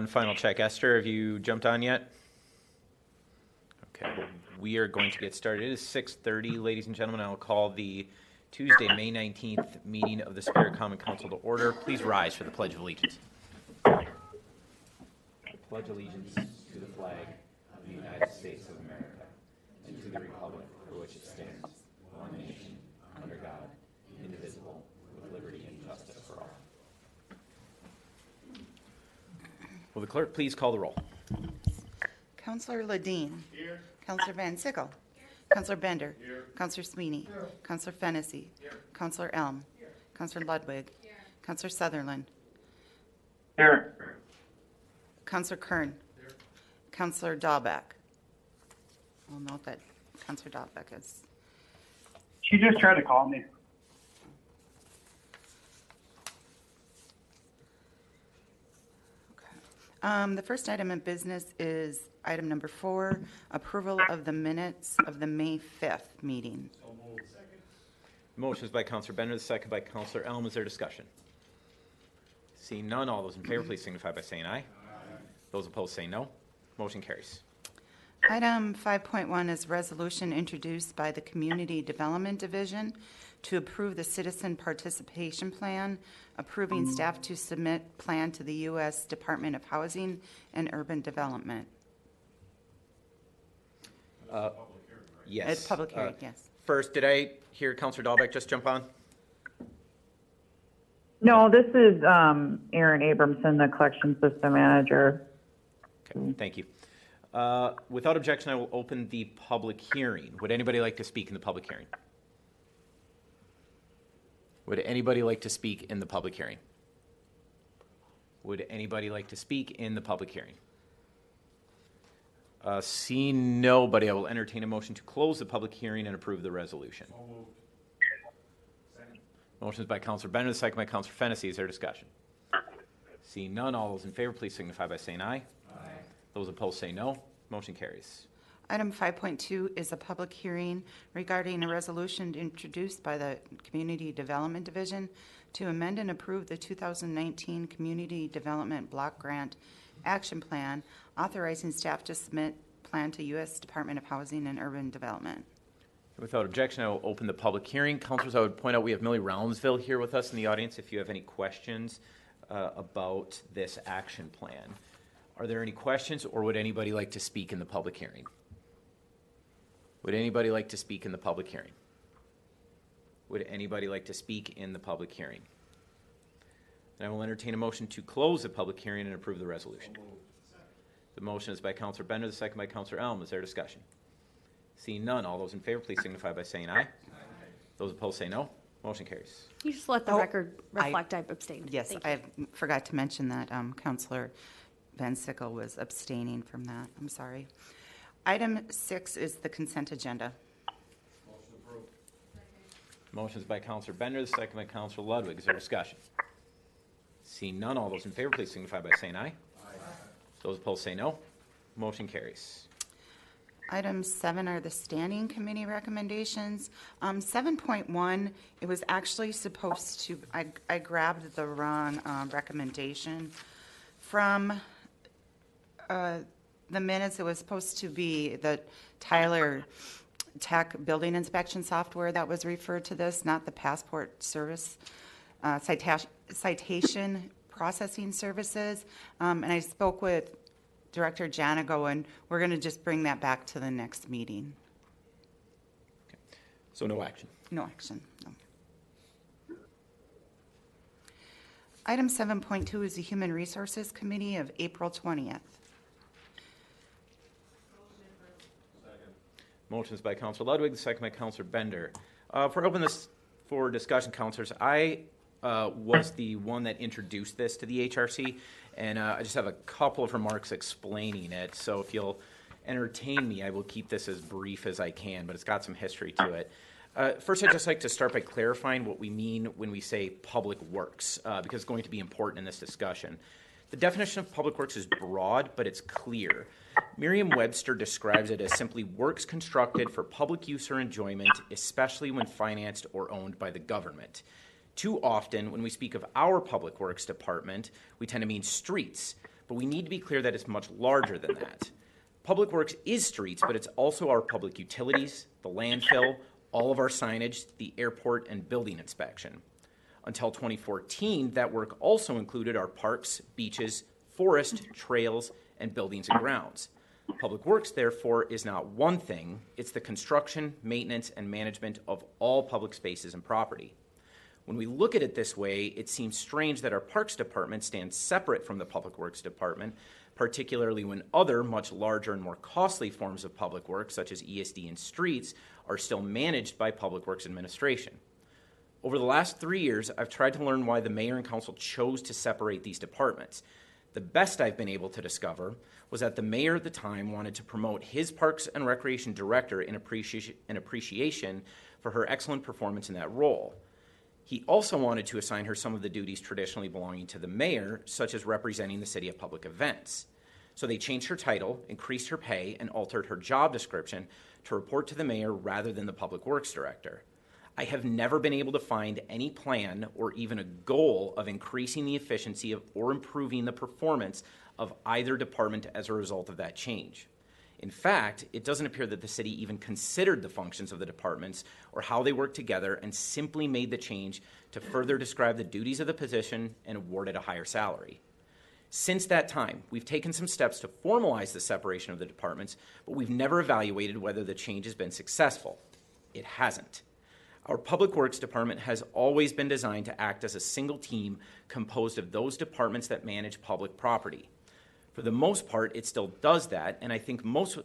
one final check. Esther, have you jumped on yet? Okay, we are going to get started. It is 6:30, ladies and gentlemen. I will call the Tuesday, May 19th meeting of the Superior Common Council to order. Please rise for the Pledge of Allegiance. I pledge allegiance to the flag of the United States of America and to the republic for which it stands, one nation, under God, indivisible, with liberty and justice for all. Will the clerk please call the roll? Councillor Ledeen. Here. Councillor Van Sickle. Here. Councillor Bender. Here. Councillor Sweeney. Here. Councillor Fennessy. Here. Councillor Elm. Here. Councillor Ludwig. Here. Councillor Sutherland. Here. Councillor Kern. Here. Councillor Dahlbeck. We'll note that Councillor Dahlbeck is. She just tried to call me. The first item of business is item number 4, approval of the minutes of the May 5th meeting. So moved. Second. Motion is by Councillor Bender, the second by Councillor Elm. Is there discussion? Seeing none, all those in favor, please signify by saying aye. Aye. Those opposed say no. Motion carries. Item 5.1 is resolution introduced by the Community Development Division to approve the Citizen Participation Plan, approving staff to submit plan to the U.S. Department of Housing and Urban Development. Yes. It's public hearing, yes. First, did I hear Councillor Dahlbeck just jump on? No, this is Aaron Abramson, the collection system manager. Okay, thank you. Without objection, I will open the public hearing. Would anybody like to speak in the public hearing? Would anybody like to speak in the public hearing? Would anybody like to speak in the public hearing? Seeing nobody, I will entertain a motion to close the public hearing and approve the resolution. So moved. Second. Motion is by Councillor Bender, the second by Councillor Fennessy. Is there discussion? Seeing none, all those in favor, please signify by saying aye. Aye. Those opposed say no. Motion carries. Item 5.2 is a public hearing regarding a resolution introduced by the Community Development Division to amend and approve the 2019 Community Development Block Grant Action Plan, authorizing staff to submit plan to U.S. Department of Housing and Urban Development. Without objection, I will open the public hearing. Councilors, I would point out we have Millie Roundsville here with us in the audience if you have any questions about this action plan. Are there any questions, or would anybody like to speak in the public hearing? Would anybody like to speak in the public hearing? Would anybody like to speak in the public hearing? And I will entertain a motion to close the public hearing and approve the resolution. The motion is by Councillor Bender, the second by Councillor Elm. Is there discussion? Seeing none, all those in favor, please signify by saying aye. Aye. Those opposed say no. Motion carries. You just let the record reflect I abstained. Yes, Thank you. I forgot to mention that Councillor Van Sickle was abstaining from that. I'm sorry. Item 6 is the consent agenda. Motion approved. Motion is by Councillor Bender, the second by Councillor Ludwig. Is there discussion? Seeing none, all those in favor, please signify by saying aye. Aye. Those opposed say no. Motion carries. Item 7 are the standing committee recommendations. 7.1, it was actually supposed to, I grabbed the wrong recommendation from the minutes. It was supposed to be the Tyler Tech building inspection software that was referred to this, not the passport service citation processing services. And I spoke with Director Janigo, and we're going to just bring that back to the next meeting. Okay. So no action. No action, no. Item 7.2 is the Human Resources Committee of April 20th. Motion is by Councillor Ludwig, the second by Councillor Bender. If we're open this for discussion, councillors, I was the one that introduced this to the HRC, and I just have a couple of remarks explaining it. So if you'll entertain me, I will keep this as brief as I can, but it's got some history to it. First, I'd just like to start by clarifying what we mean when we say public works, because it's going to be important in this discussion. The definition of public works is broad, but it's clear. Merriam-Webster describes it as simply works constructed for public use or enjoyment, especially when financed or owned by the government. Too often, when we speak of our public works department, we tend to mean streets. but we need to be clear that it's much larger than that. Public Works is streets, but it's also our public utilities, the landfill, all of our signage, the airport, and building inspection. Until 2014, that work also included our parks, beaches, forest, trails, and buildings and grounds. Public Works, therefore, is not one thing. It's the construction, maintenance, and management of all public spaces and property. When we look at it this way, it seems strange that our Parks Department stands separate from the Public Works Department, particularly when other, much larger and more costly forms of public works, such as ESD and streets, are still managed by Public Works Administration. Over the last 3 years, I've tried to learn why the mayor and council chose to separate these departments. The best I've been able to discover was that the mayor at the time wanted to promote his Parks and Recreation director in appreciation for her excellent performance in that role. He also wanted to assign her some of the duties traditionally belonging to the mayor, such as representing the city at public events. So they changed her title, increased her pay, and altered her job description to report to the mayor rather than the Public Works Director. I have never been able to find any plan or even a goal of increasing the efficiency or improving the performance of either department as a result of that change. In fact, it doesn't appear that the city even considered the functions of the departments or how they work together and simply made the change to further describe the duties of the position and awarded a higher salary. Since that time, we've taken some steps to formalize the separation of the departments, but we've never evaluated whether the change has been successful. It hasn't. Our Public Works Department has always been designed to act as a single team composed of those departments that manage public property. For the most part, it still does that, and I think most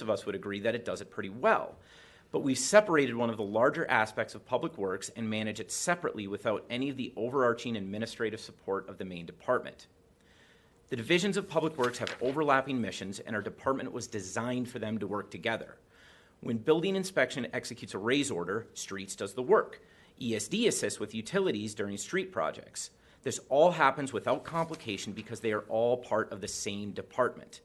of us would agree that it does it pretty well. But we've separated one of the larger aspects of Public Works and manage it separately without any of the overarching administrative support of the main department. The divisions of Public Works have overlapping missions, and our department was designed for them to work together. When building inspection executes a raise order, Streets does the work. ESD assists with utilities during street projects. This all happens without complication because they are all part of the same department.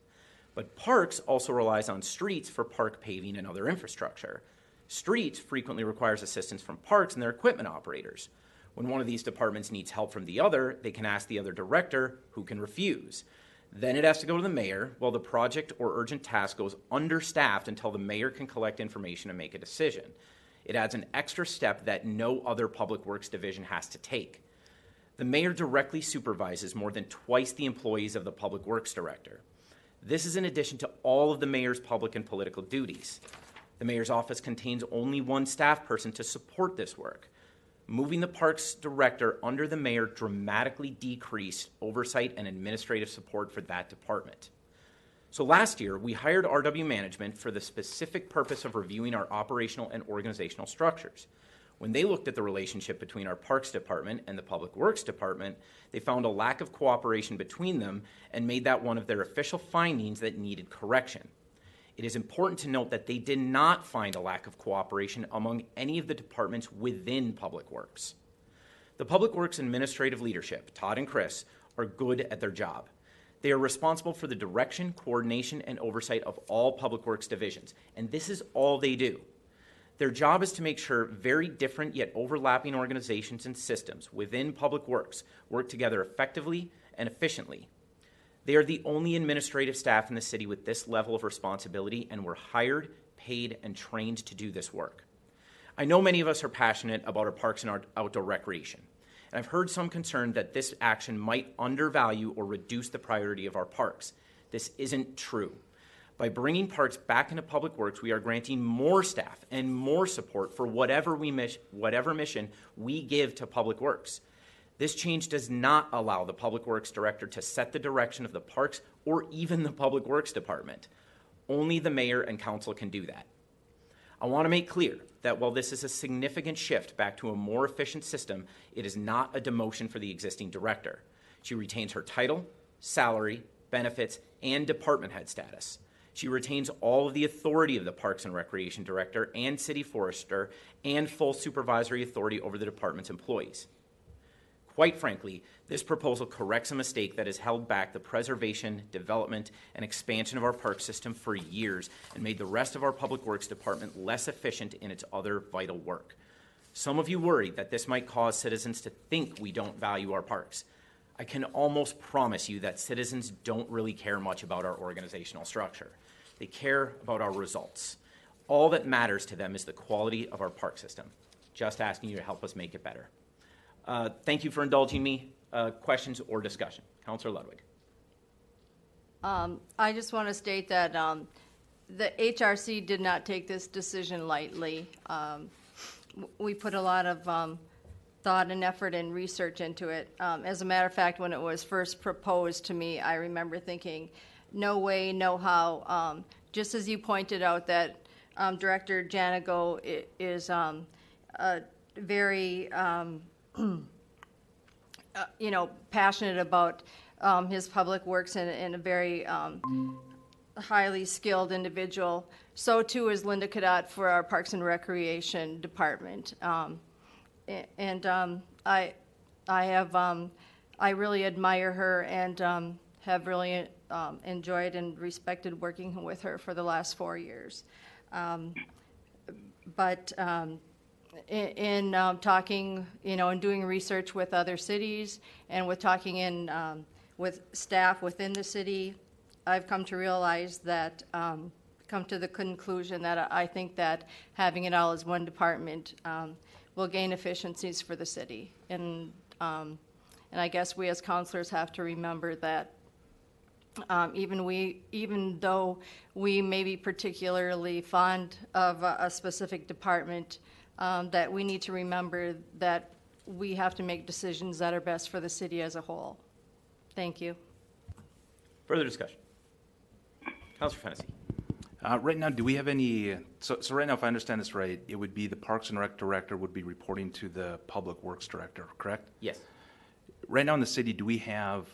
But Parks also relies on Streets for park paving and other infrastructure. Streets frequently requires assistance from Parks and their equipment operators. When one of these departments needs help from the other, they can ask the other director, who can refuse. Then it has to go to the mayor, while the project or urgent task goes understaffed until the mayor can collect information and make a decision. It adds an extra step that no other Public Works division has to take. The mayor directly supervises more than twice the employees of the Public Works Director. This is in addition to all of the mayor's public and political duties. The mayor's office contains only one staff person to support this work. Moving the Parks Director under the mayor dramatically decreased oversight and administrative support for that department. So last year, we hired RW Management for the specific purpose of reviewing our operational and organizational structures. When they looked at the relationship between our Parks Department and the Public Works Department, they found a lack of cooperation between them and made that one of their official findings that needed correction. It is important to note that they did not find a lack of cooperation among any of the departments within Public Works. The Public Works administrative leadership, Todd and Chris, are good at their job. They are responsible for the direction, coordination, and oversight of all Public Works divisions, and this is all they do. Their job is to make sure very different yet overlapping organizations and systems within Public Works work together effectively and efficiently. They are the only administrative staff in the city with this level of responsibility and were hired, paid, and trained to do this work. I know many of us are passionate about our parks and our outdoor recreation, and I've heard some concern that this action might undervalue or reduce the priority of our parks. This isn't true. By bringing parks back into Public Works, we are granting more staff and more support for whatever mission we give to Public Works. This change does not allow the Public Works Director to set the direction of the parks or even the Public Works Department. Only the mayor and council can do that. I want to make clear that while this is a significant shift back to a more efficient system, it is not a demotion for the existing director. She retains her title, salary, benefits, and department head status. She retains all of the authority of the Parks and Recreation Director and City Forester and full supervisory authority over the department's employees. Quite frankly, this proposal corrects a mistake that has held back the preservation, development, and expansion of our park system for years and made the rest of our Public Works Department less efficient in its other vital work. Some of you worry that this might cause citizens to think we don't value our parks. I can almost promise you that citizens don't really care much about our organizational structure. They care about our results. All that matters to them is the quality of our park system. Just asking you to help us make it better. Thank you for indulging me. Questions or discussion? Councilor Ludwig. I just want to state that the HRC did not take this decision lightly. We put a lot of thought and effort and research into it. As a matter of fact, when it was first proposed to me, I remember thinking, no way, no how. Just as you pointed out that Director Janigo is very, passionate about his public works and a very highly skilled individual. So too is Linda Cadot for our Parks and Recreation Department. I really admire her and have really enjoyed and respected working with her for the last 4 years. In talking, and doing research with other cities and with talking with staff within the city, I've come to realize that, come to the conclusion that I think that having it all as one department will gain efficiencies for the city. And I guess we as counselors have to remember that even though we may be particularly fond of a specific department, that we need to remember that we have to make decisions that are best for the city as a whole. Thank you. Further discussion? Councilor Fennessy. Right now, do we have any, so right now, if I understand this right, it would be the Parks and Rec Director would be reporting to the Public Works Director, correct? Yes. Right now in the city, do we have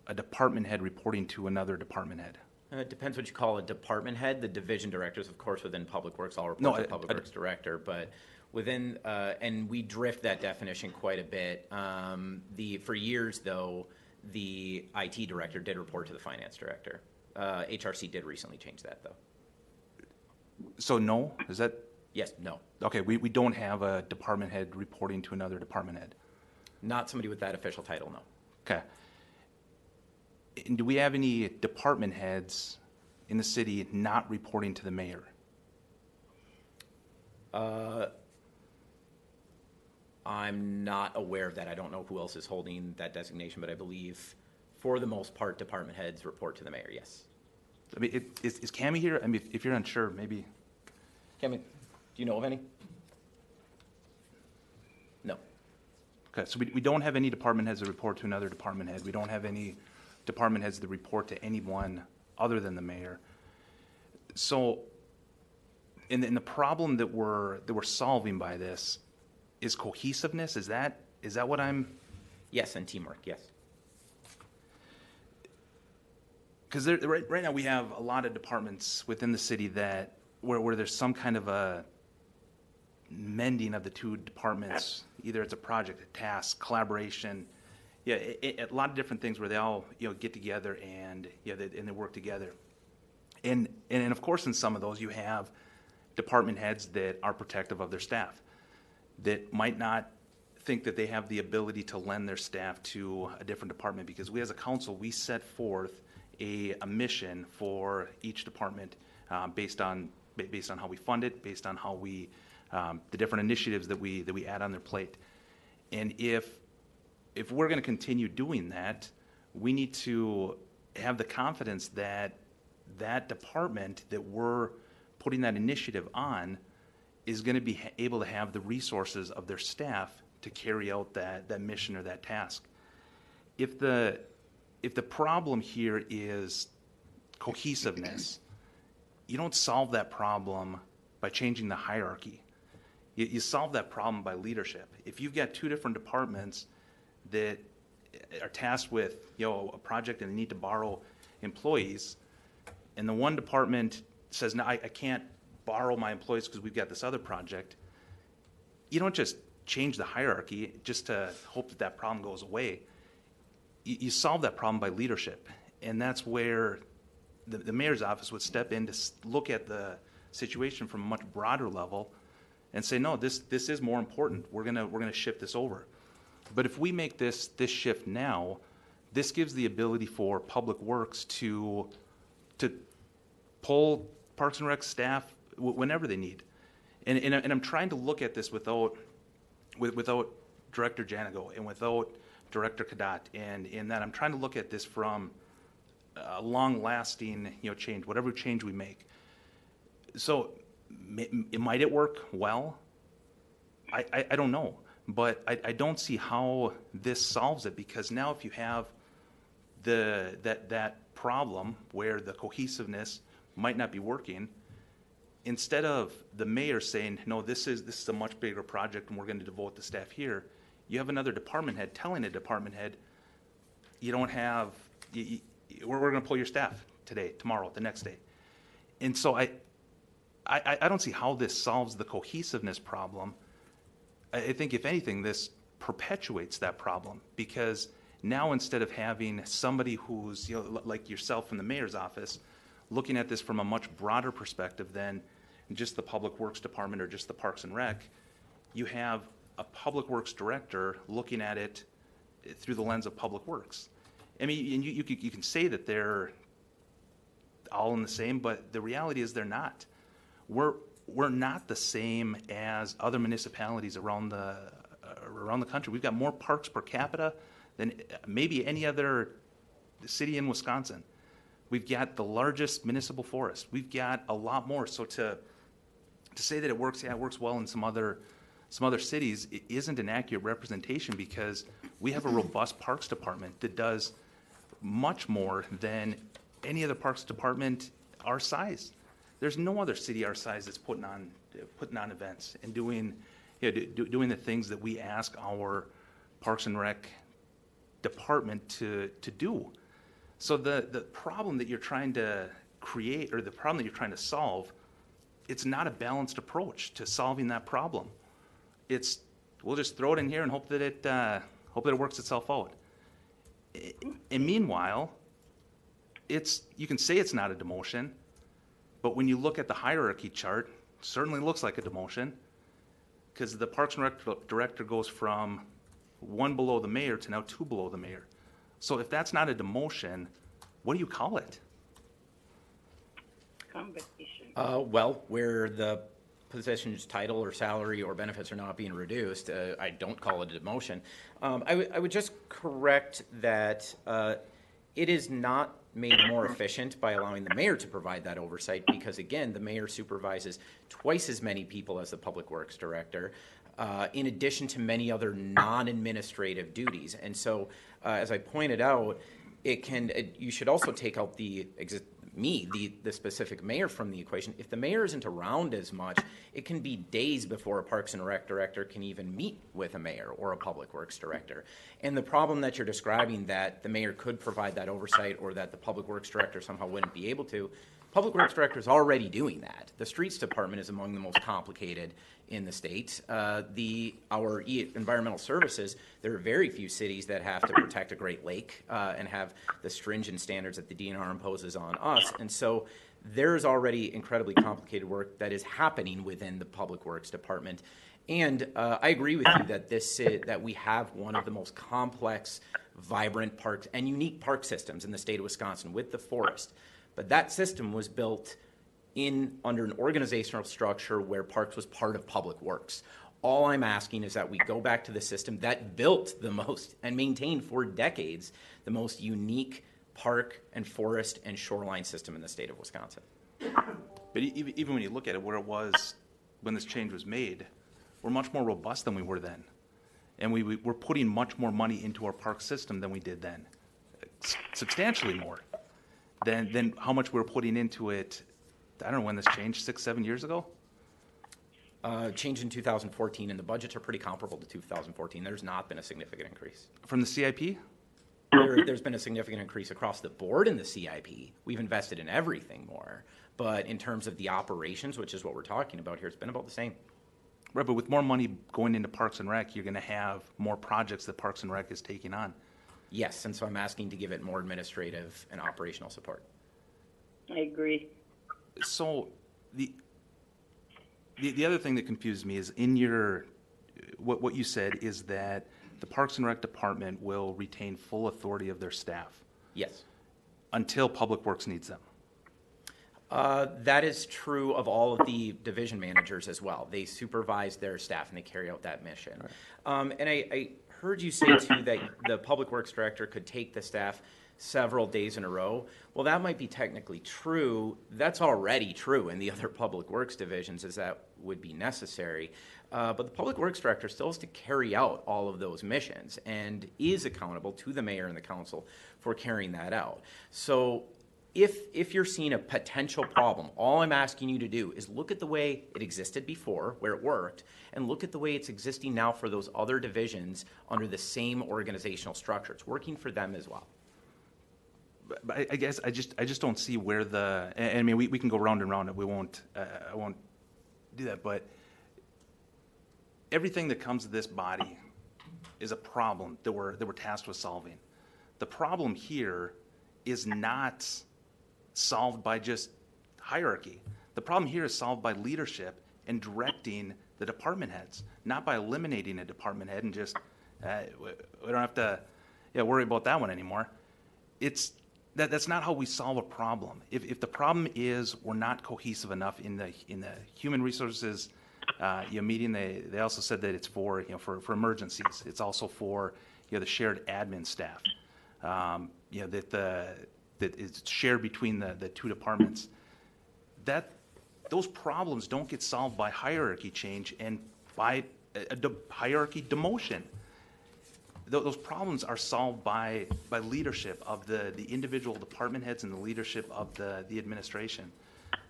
a department head reporting to another department head? It depends what you call a department head. The division directors, of course, within Public Works, all report to the Public Works Director, but within, and we drift that definition quite a bit. For years, though, the IT Director did report to the Finance Director. HRC did recently change that, though. So no, is that? Yes, no. Okay, we don't have a department head reporting to another department head. Not somebody with that official title, no. Okay. And do we have any department heads in the city not reporting to the mayor? I'm not aware of that. I don't know who else is holding that designation, but I believe, for the most part, department heads report to the mayor, yes. I mean, is Cammie here? I mean, if you're unsure, maybe. Cammie, do you know of any? No. Okay, so we don't have any department heads that report to another department head. We don't have any department heads that report to anyone other than the mayor. So, in the problem that we're solving by this is cohesiveness. Is that what I'm? Yes, and teamwork, yes. Because right now we have a lot of departments within the city that where there's some kind of a mending of the two departments. Either it's a project, a task, collaboration. Yeah, a lot of different things where they all get together and they work together. And of course, in some of those you have department heads that are protective of their staff, that might not think that they have the ability to lend their staff to a different department, because we as a council, we set forth a mission for each department based on how we fund it, based on how we the different initiatives that we add on their plate. And if we're going to continue doing that, we need to have the confidence that that department that we're putting that initiative on is going to be able to have the resources of their staff to carry out that mission or that task. If the problem here is cohesiveness, you don't solve that problem by changing the hierarchy. You solve that problem by leadership. If you've got two different departments that are tasked with a project and they need to borrow employees, and the one department says, no, I can't borrow my employees because we've got this other project, you don't just change the hierarchy just to hope that problem goes away. You solve that problem by leadership, and that's where the mayor's office would step in to look at the situation from a much broader level and say, no, this is more important. We're gonna shift this over. But if we make this shift now, this gives the ability for Public Works to pull Parks and Rec staff whenever they need. And I'm trying to look at this without Director Janigo and without Director Kadat, and in that I'm trying to look at this from a long-lasting, change, whatever change we make. So, might it work well? I don't know, but I don't see how this solves it, because now if you have that problem where the cohesiveness might not be working, instead of the mayor saying, no, this is a much bigger project and we're going to devote the staff here, you have another department head telling a department head, we're going to pull your staff today, tomorrow, the next day. And so I don't see how this solves the cohesiveness problem. I think, if anything, this perpetuates that problem, because now instead of having somebody who's, like yourself from the mayor's office, looking at this from a much broader perspective than just the Public Works Department or just the Parks and Rec, you have a Public Works director looking at it through the lens of Public Works. I mean, and you can say that they're all in the same, but the reality is they're not. We're not the same as other municipalities around the country. We've got more parks per capita than maybe any other city in Wisconsin. We've got the largest municipal forest. We've got a lot more. So to say that it works well in some other cities, it isn't an accurate representation, because we have a robust parks department that does much more than any other parks department our size. There's no other city our size that's putting on events and doing the things that we ask our Parks and Rec department to do. So the problem that you're trying to create, or the problem that you're trying to solve, it's not a balanced approach to solving that problem. We'll just throw it in here and hope that it works itself out. And meanwhile, you can say it's not a demotion, but when you look at the hierarchy chart, it certainly looks like a demotion, because the Parks and Rec director goes from 1 below the mayor to now 2 below the mayor. So if that's not a demotion, what do you call it? Well, where the position's title or salary or benefits are not being reduced, I don't call it a demotion. I would just correct that it is not made more efficient by allowing the mayor to provide that oversight, because, again, the mayor supervises twice as many people as the Public Works director, in addition to many other non-administrative duties. And so, as I pointed out, you should also take out the specific mayor from the equation. If the mayor isn't around as much, it can be days before a Parks and Rec director can even meet with a mayor or a Public Works director. And the problem that you're describing, that the mayor could provide that oversight or that the Public Works director somehow wouldn't be able to, Public Works director is already doing that. The Streets Department is among the most complicated in the state. Our environmental services, there are very few cities that have to protect a Great Lake and have the stringent standards that the DNR imposes on us. And so there's already incredibly complicated work that is happening within the Public Works Department. And I agree with you that that we have one of the most complex, vibrant parks and unique park systems in the state of Wisconsin with the forest. But that system was built under an organizational structure where parks was part of Public Works. All I'm asking is that we go back to the system that built the most and maintained for decades the most unique park and forest and shoreline system in the state of Wisconsin. But even when you look at it, where it was when this change was made, we're much more robust than we were then. And we're putting much more money into our park system than we did then. Substantially more than how much we were putting into it. I don't know when this changed, 6-7 years ago? Changed in 2014, and the budgets are pretty comparable to 2014. There's not been a significant increase. From the CIP? There's been a significant increase across the board in the CIP. We've invested in everything more. But in terms of the operations, which is what we're talking about here, it's been about the same. Right, but with more money going into Parks and Rec, you're going to have more projects that Parks and Rec is taking on. Yes, and so I'm asking to give it more administrative and operational support. I agree. So the other thing that confused me is in what you said is that the Parks and Rec Department will retain full authority of their staff Yes. until Public Works needs them. That is true of all of the division managers as well. They supervise their staff and they carry out that mission. And I heard you say too that the Public Works Director could take the staff several days in a row. Well, that might be technically true. That's already true in the other Public Works divisions, as that would be necessary. But the Public Works Director still has to carry out all of those missions and is accountable to the mayor and the council for carrying that out. So if you're seeing a potential problem, all I'm asking you to do is look at the way it existed before, where it worked, and look at the way it's existing now for those other divisions under the same organizational structure. It's working for them as well. But I guess I just don't see where I mean, we can go round and round, and I won't do that, but everything that comes to this body is a problem that we're tasked with solving. The problem here is not solved by just hierarchy. The problem here is solved by leadership and directing the department heads, not by eliminating a department head and just we don't have to worry about that one anymore. That's not how we solve a problem. If the problem is we're not cohesive enough in the human resources meeting, they also said that it's for emergencies. It's also for the shared admin staff. That is shared between the two departments. Those problems don't get solved by hierarchy change and by hierarchy demotion. Those problems are solved by leadership of the individual department heads and the leadership of the administration.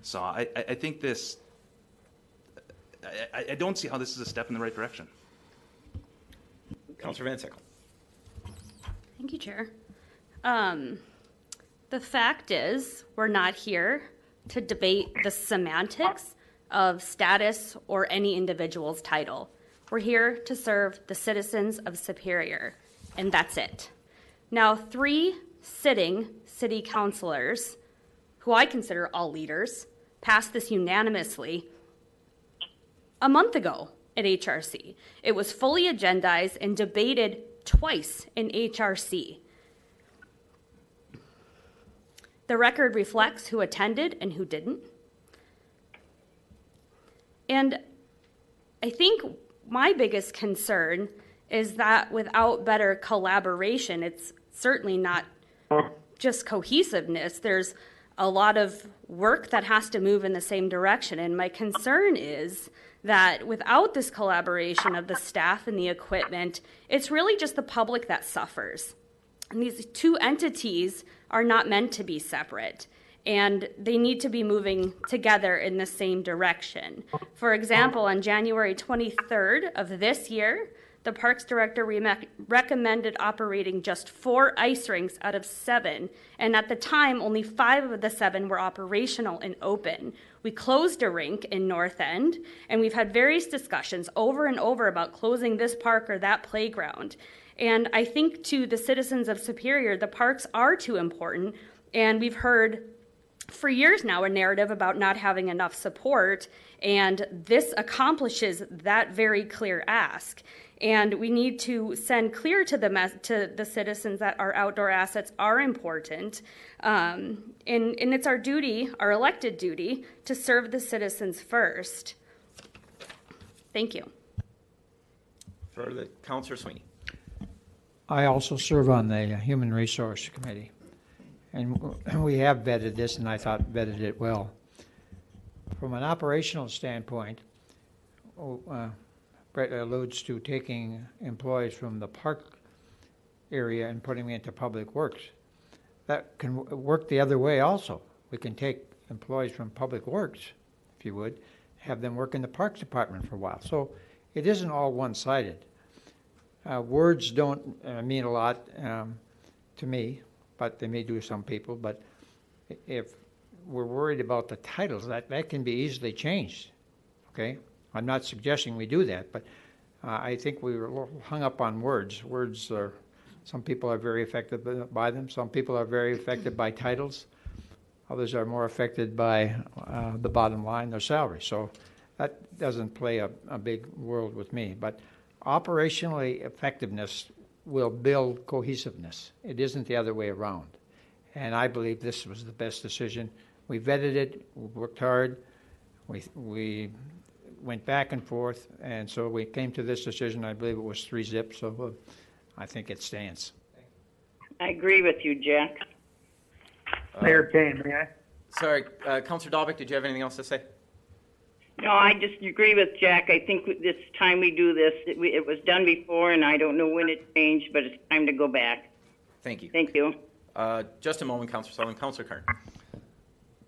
So I think I don't see how this is a step in the right direction. Councilor Van Sickle. Thank you, Chair. The fact is, we're not here to debate the semantics of status or any individual's title. We're here to serve the citizens of Superior, and that's it. Now, 3 sitting city councilors, who I consider all leaders, passed this unanimously a month ago at HRC. It was fully agendized and debated twice in HRC. The record reflects who attended and who didn't. And I think my biggest concern is that without better collaboration, it's certainly not just cohesiveness. There's a lot of work that has to move in the same direction. And my concern is that without this collaboration of the staff and the equipment, it's really just the public that suffers. And these 2 entities are not meant to be separate, and they need to be moving together in the same direction. For example, on January 23rd of this year, the Parks Director recommended operating just 4 ice rinks out of 7, and at the time, only 5 of the 7 were operational and open. We closed a rink in North End, and we've had various discussions over and over about closing this park or that playground. And I think to the citizens of Superior, the parks are too important, and we've heard for years now a narrative about not having enough support, and this accomplishes that very clear ask. And we need to send clear to the citizens that our outdoor assets are important, and it's our duty, our elected duty, to serve the citizens first. Thank you. For the Councilor Sweeney. I also serve on the Human Resource Committee, and we have vetted this, and I thought vetted it well. From an operational standpoint, Brett alludes to taking employees from the park area and putting them into Public Works. That can work the other way also. We can take employees from Public Works, if you would, have them work in the Parks Department for a while. So it isn't all one-sided. Words don't mean a lot to me, but they may do some people. But if we're worried about the titles, that can be easily changed, okay? I'm not suggesting we do that, but I think we were a little hung up on words. Words are, some people are very affected by them. Some people are very affected by titles. Others are more affected by the bottom line, their salary. So that doesn't play a big world with me. But operationally effectiveness will build cohesiveness. It isn't the other way around. And I believe this was the best decision. We vetted it, we worked hard, we went back and forth, and so we came to this decision. I believe it was 3-0, so I think it stands. I agree with you, Jack. Mayor Payne, may I? Sorry, Counselor Dalbeck, did you have anything else to say? No, I just agree with Jack. I think this time we do this, it was done before, and I don't know when it changed, but it's time to go back. Thank you. Thank you. Just a moment, Counselor Sullivan. Counselor Kern.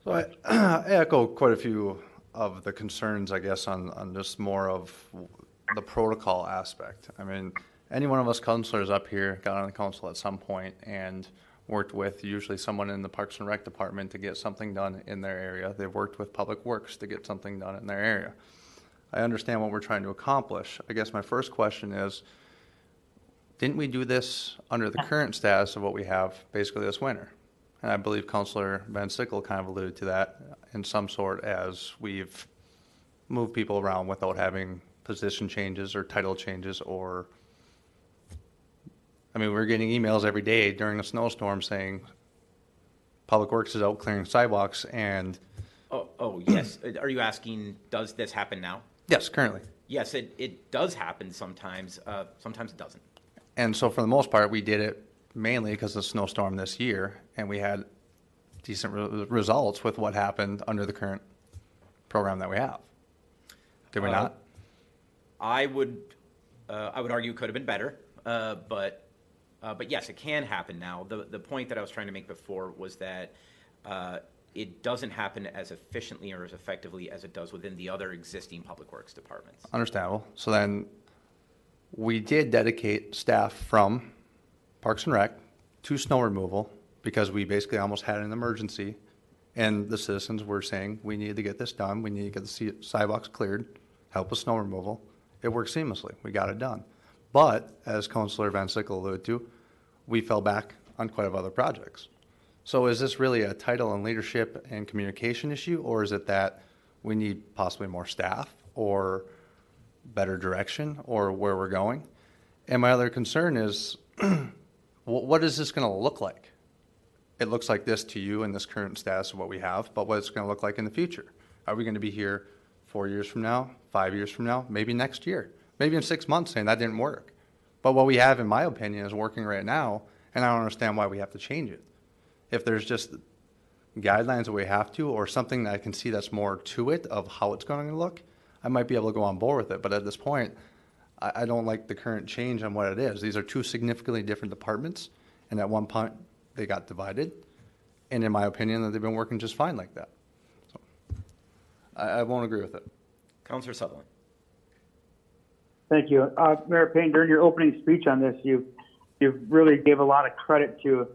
So I echo quite a few of the concerns, I guess, on just more of the protocol aspect. I mean, any one of us counselors up here got on the council at some point and worked with usually someone in the Parks and Rec department to get something done in their area. They've worked with Public Works to get something done in their area. I understand what we're trying to accomplish. I guess my first question is, didn't we do this under the current status of what we have basically this winter? And I believe Councilor Van Sickle kind of alluded to that in some sort, as we've moved people around without having position changes or title changes, or I mean, we're getting emails every day during a snowstorm saying Public Works is out clearing sidewalks and... Oh, yes. Are you asking, does this happen now? Yes, currently. Yes, it does happen sometimes. Sometimes it doesn't. And so for the most part, we did it mainly because of the snowstorm this year, and we had decent results with what happened under the current program that we have. Did we not? I would argue it could have been better, but yes, it can happen now. The point that I was trying to make before was that it doesn't happen as efficiently or as effectively as it does within the other existing public works departments. Understandable. So then we did dedicate staff from Parks and Rec to snow removal because we basically almost had an emergency, and the citizens were saying we need to get this done. We need to get the sidewalks cleared, help with snow removal. It worked seamlessly. We got it done. But as Councilor Van Sickle alluded to, we fell back on quite a few other projects. So is this really a title and leadership and communication issue, or is it that we need possibly more staff or better direction or where we're going? And my other concern is, what is this going to look like? It looks like this to you in this current status of what we have, but what it's going to look like in the future. Are we going to be here 4 years from now, 5 years from now, maybe next year, maybe in 6 months saying that didn't work? But what we have, in my opinion, is working right now, and I don't understand why we have to change it. If there's just guidelines that we have to, or something that I can see that's more to it of how it's going to look, I might be able to go on board with it. But at this point, I don't like the current change on what it is. These are two significantly different departments, and at one point they got divided. And in my opinion, they've been working just fine like that. So I won't agree with it. Councilor Sutherland. Thank you. Mayor Payne, during your opening speech on this, you really gave a lot of credit to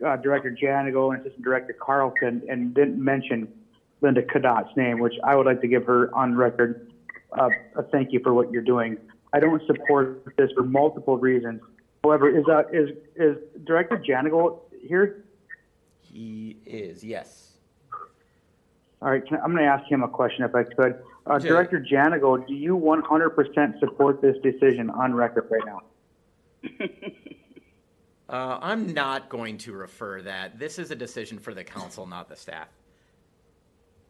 Director Janigo and Assistant Director Carlson, and didn't mention Linda Cadot's name, which I would like to give her on record a thank you for what you're doing. I don't support this for multiple reasons. However, is Director Janigo here? He is, yes. All right, I'm going to ask him a question if I could. Okay. Director Janigo, do you 100% support this decision on record right now? I'm not going to refer that. This is a decision for the council, not the staff.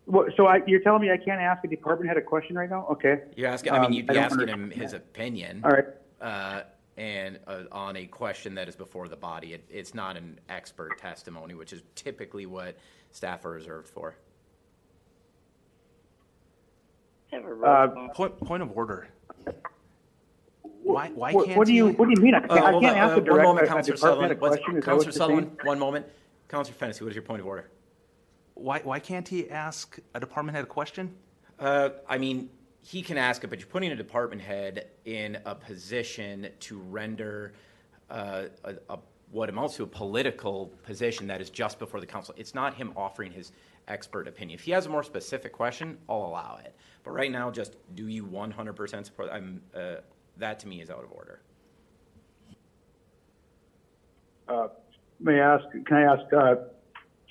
Well, you're telling me I can't ask a department head a question right now? Okay. You're asking. I mean, you'd be asking him his opinion. All right. And on a question that is before the body, it's not an expert testimony, which is typically what staff are reserved for. Have a roll call. Point of order. Why can't what do you mean? I can't ask a one moment, a Councilor department Sutherland. head a question. Is that what Councilor you're Sutherland, saying? one moment. Councilor Fennessy, what is your point of order? Why can't he ask a department head a question? I mean, he can ask it, but you're putting a department head in a position to render what amounts to a political position that is just before the council. It's not him offering his expert opinion. If he has a more specific question, I'll allow it. But right now, just do you 100% support? That to me is out of order. Can I ask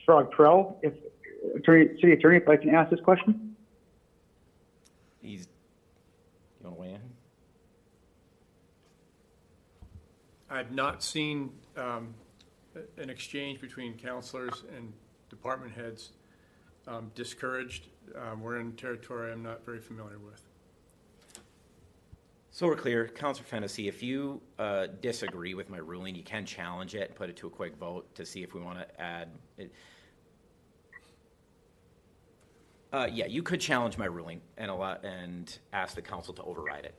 Frog Trell, City Attorney, if I can ask this question? You want to weigh in? I've not seen an exchange between counselors and department heads discouraged. We're in territory I'm not very familiar with. So we're clear, Councilor Fennessy, if you disagree with my ruling, you can challenge it and put it to a quick vote to see if we want to add it. Yeah, you could challenge my ruling and ask the council to override it.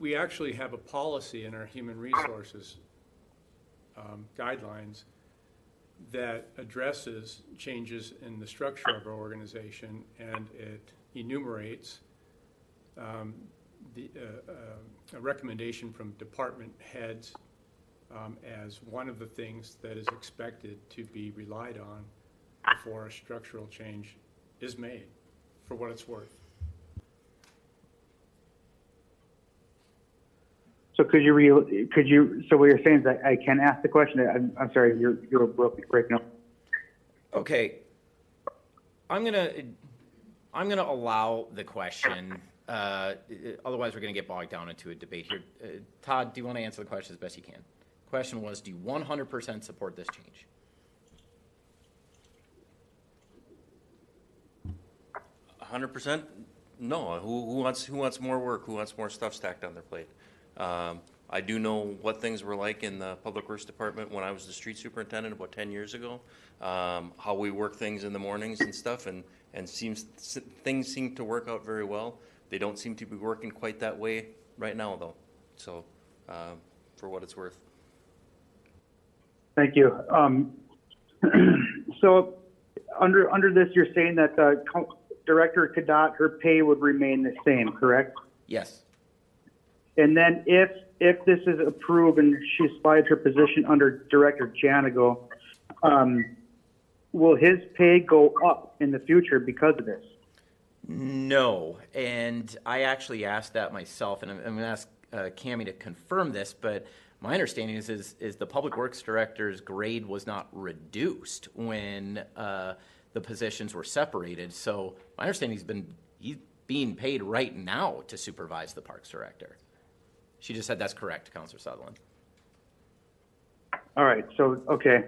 We actually have a policy in our human resources guidelines that addresses changes in the structure of our organization, and it enumerates a recommendation from department heads as one of the things that is expected to be relied on before a structural change is made, for what it's worth. So so what you're saying is that I can ask the question? I'm sorry, you're breaking up. Okay. I'm gonna allow the question. Otherwise, we're gonna get bogged down into a debate here. Todd, do you want to answer the question as best you can? Question was, do you 100% support this change? 100%? No. Who wants more work? Who wants more stuff stacked on their plate? I do know what things were like in the Public Works Department when I was the street superintendent about 10 years ago, how we work things in the mornings and stuff, and things seem to work out very well. They don't seem to be working quite that way right now, though. So, for what it's worth. Thank you. So, under this, you're saying that Director Kadott, her pay would remain the same, correct? Yes. And then if this is approved and she slides her position under Director Janigo, will his pay go up in the future because of this? No, and I actually asked that myself, and I'm going to ask Cammie to confirm this, but my understanding is the Public Works Director's grade was not reduced when the positions were separated. So my understanding he's being paid right now to supervise the Parks Director. She just said that's correct, Councilor Sutherland. All right, so, okay.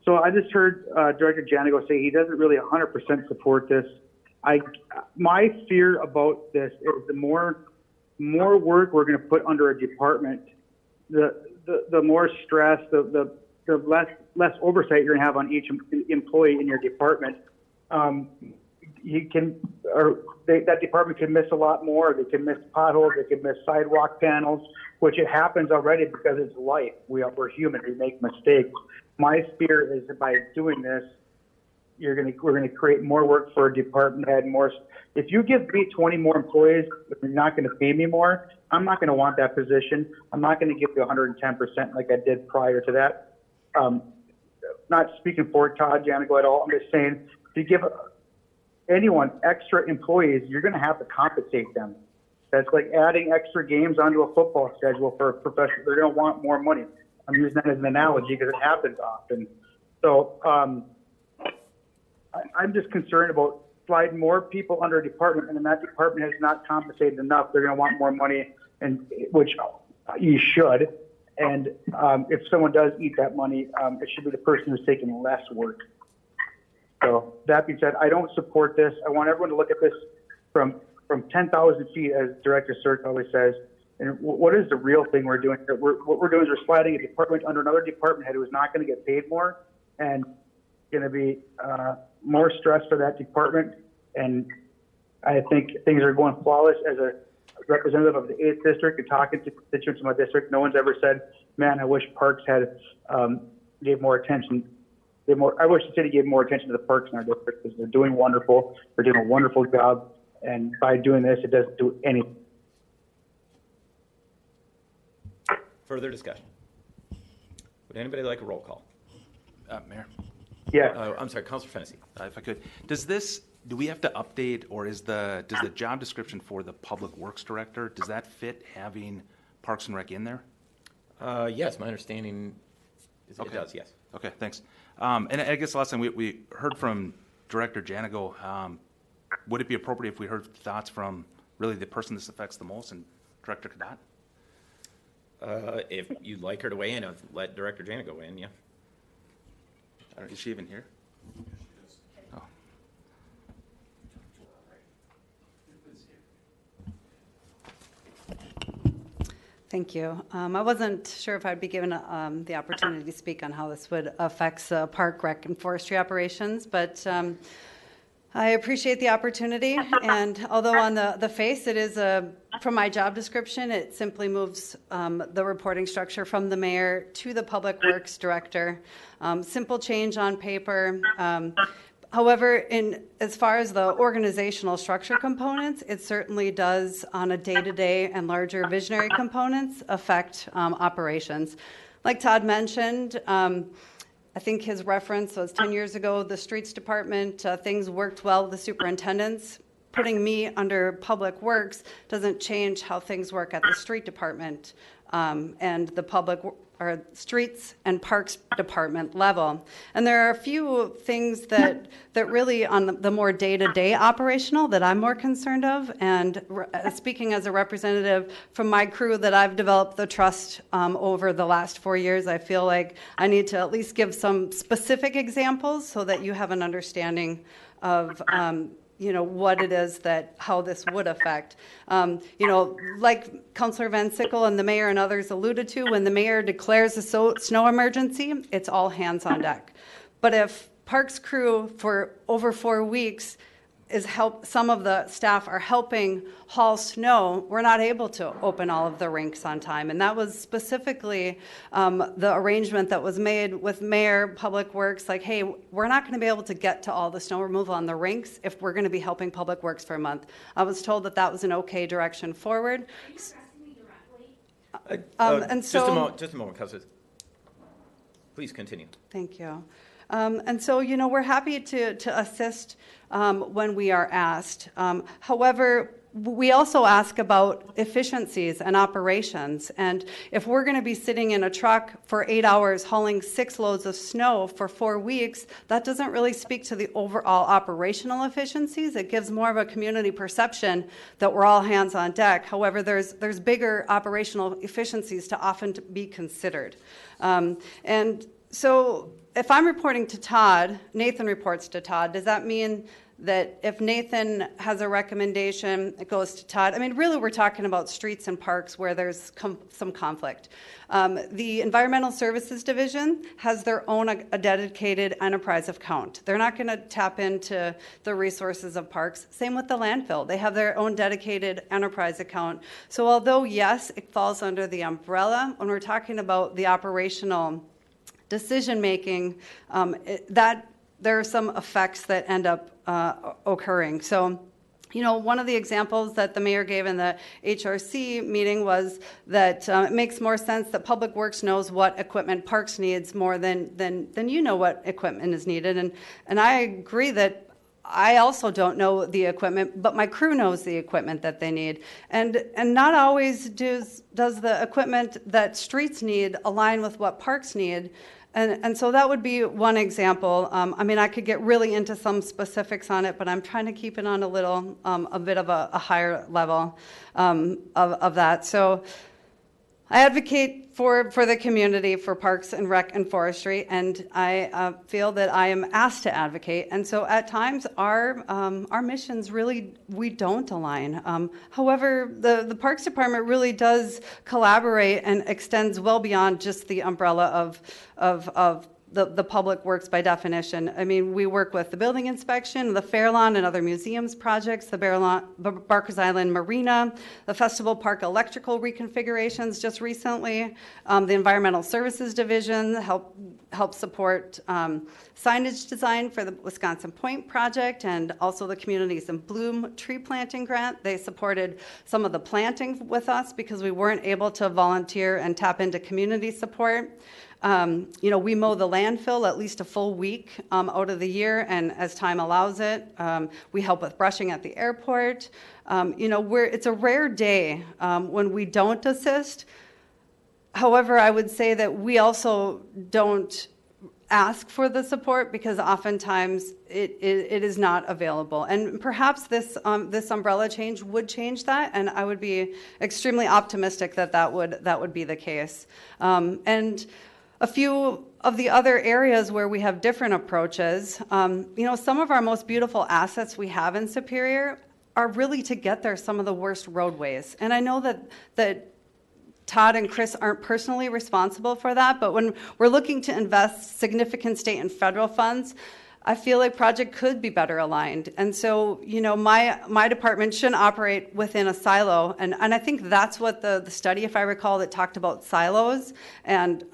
So I just heard Director Janigo say he doesn't really 100% support this. My fear about this is the more work we're going to put under a department, the more stress, the less oversight you're going to have on each employee in your department. That department can miss a lot more. They can miss potholes. They can miss sidewalk panels, which it happens already because it's life. We're human. We make mistakes. My fear is that by doing this, we're going to create more work for a department head. If you give me 20 more employees, but you're not going to pay me more, I'm not going to want that position. I'm not going to give you 110% like I did prior to that. Not speaking for Todd Janigo at all. I'm just saying, if you give anyone extra employees, you're going to have to compensate them. That's like adding extra games onto a football schedule for a professional. They're going to want more money. I'm using that as an analogy because it happens often. So I'm just concerned about sliding more people under a department, and then that department has not compensated enough. They're going to want more money, and which you should. And if someone does eat that money, it should be the person who's taking less work. So that being said, I don't support this. I want everyone to look at this from 10,000 feet, as Director Cirque always says. And what is the real thing we're doing here? What we're doing is we're sliding a department under another department head who is not going to get paid more, and going to be more stress for that department. And I think things are going flawless. As a representative of the 8th District and talking to constituents in my district, no one's ever said, man, I wish Parks had gave more attention. I wish the city gave more attention to the parks in our district because they're doing wonderful. They're doing a wonderful job. And by doing this, it doesn't do anything. Further discussion. Would anybody like a roll call? Mayor? Yeah. I'm sorry, Councilor Fennessy. If I could. Do we have to update, or does the job description for the Public Works Director, does that fit having Parks and Rec in there? Yes, my understanding is it does, yes. Okay, thanks. And I guess the last time we heard from Director Janigo, would it be appropriate if we heard thoughts from really the person this affects the most, and Director Kadott? If you'd like her to weigh in, let Director Janet go in, yeah. Is she even here? Oh. Thank you. I wasn't sure if I'd be given the opportunity to speak on how this would affect park, rec, and forestry operations, but I appreciate the opportunity. And although on the face it is from my job description, it simply moves the reporting structure from the mayor to the public works director. Simple change on paper. However, as far as the organizational structure components, it certainly does, on a day-to-day and larger visionary components, affect operations. Like Todd mentioned, I think his reference was 10 years ago, the streets department, things worked well with the superintendents. Putting me under public works doesn't change how things work at the street department and the public or streets and parks department level. And there are a few things that really on the more day-to-day operational that I'm more concerned of. And speaking as a representative from my crew that I've developed the trust over the last 4 years, I feel like I need to at least give some specific examples so that you have an understanding of what it is how this would affect. Like Councilor Van Sickle and the mayor and others alluded to, when the mayor declares a snow emergency, it's all hands on deck. But if parks crew for over 4 weeks some of the staff are helping haul snow, we're not able to open all of the rinks on time. And that was specifically the arrangement that was made with Mayor, Public Works, like, hey, we're not going to be able to get to all the snow removal on the rinks if we're going to be helping Public Works for a month. I was told that was an okay direction forward. Are you addressing me directly? And so, just a moment, Councilor. Please continue. Thank you. And so, we're happy to assist when we are asked. However, we also ask about efficiencies and operations. And if we're going to be sitting in a truck for 8 hours hauling 6 loads of snow for 4 weeks, that doesn't really speak to the overall operational efficiencies. It gives more of a community perception that we're all hands on deck. However, there's bigger operational efficiencies to often be considered. And so if I'm reporting to Todd, Nathan reports to Todd, does that mean that if Nathan has a recommendation, it goes to Todd? I mean, really, we're talking about streets and parks where there's some conflict. The Environmental Services Division has their own a dedicated enterprise account. They're not going to tap into the resources of parks. Same with the landfill. They have their own dedicated enterprise account. So although, yes, it falls under the umbrella, when we're talking about the operational decision-making, there are some effects that end up occurring. So, one of the examples that the mayor gave in the HRC meeting was that it makes more sense that Public Works knows what equipment Parks needs more than what equipment is needed. And I agree that I also don't know the equipment, but my crew knows the equipment that they need. And not always does the equipment that streets need align with what parks need. And so that would be one example. I could get really into some specifics on it, but I'm trying to keep it on a bit of a higher level of that. So I advocate for the community, for parks and rec and forestry, and I feel that I am asked to advocate. And so at times our missions really, we don't align. However, the Parks Department really does collaborate and extends well beyond just the umbrella of the public works by definition. I mean, we work with the building inspection, the Fairlawn and other museums projects, the Barker's Island Marina, the Festival Park electrical reconfigurations just recently, the Environmental Services Division help support signage design for the Wisconsin Point project, and also the Communities in Bloom tree planting grant. They supported some of the planting with us because we weren't able to volunteer and tap into community support. We mow the landfill at least a full week out of the year, and as time allows it, we help with brushing at the airport. It's a rare day when we don't assist. However, I would say that we also don't ask for the support because oftentimes it is not available. And perhaps this umbrella change would change that, and I would be extremely optimistic that that would be the case. And a few of the other areas where we have different approaches, some of our most beautiful assets we have in Superior are really to get there some of the worst roadways. And I know that Todd and Chris aren't personally responsible for that, but when we're looking to invest significant state and federal funds, I feel like project could be better aligned. And so, my department shouldn't operate within a silo. And I think that's what the study, if I recall, that talked about silos and,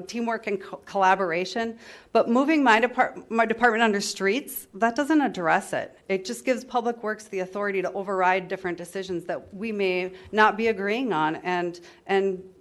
teamwork and collaboration. But moving my department under streets, that doesn't address it. It just gives Public Works the authority to override different decisions that we may not be agreeing on and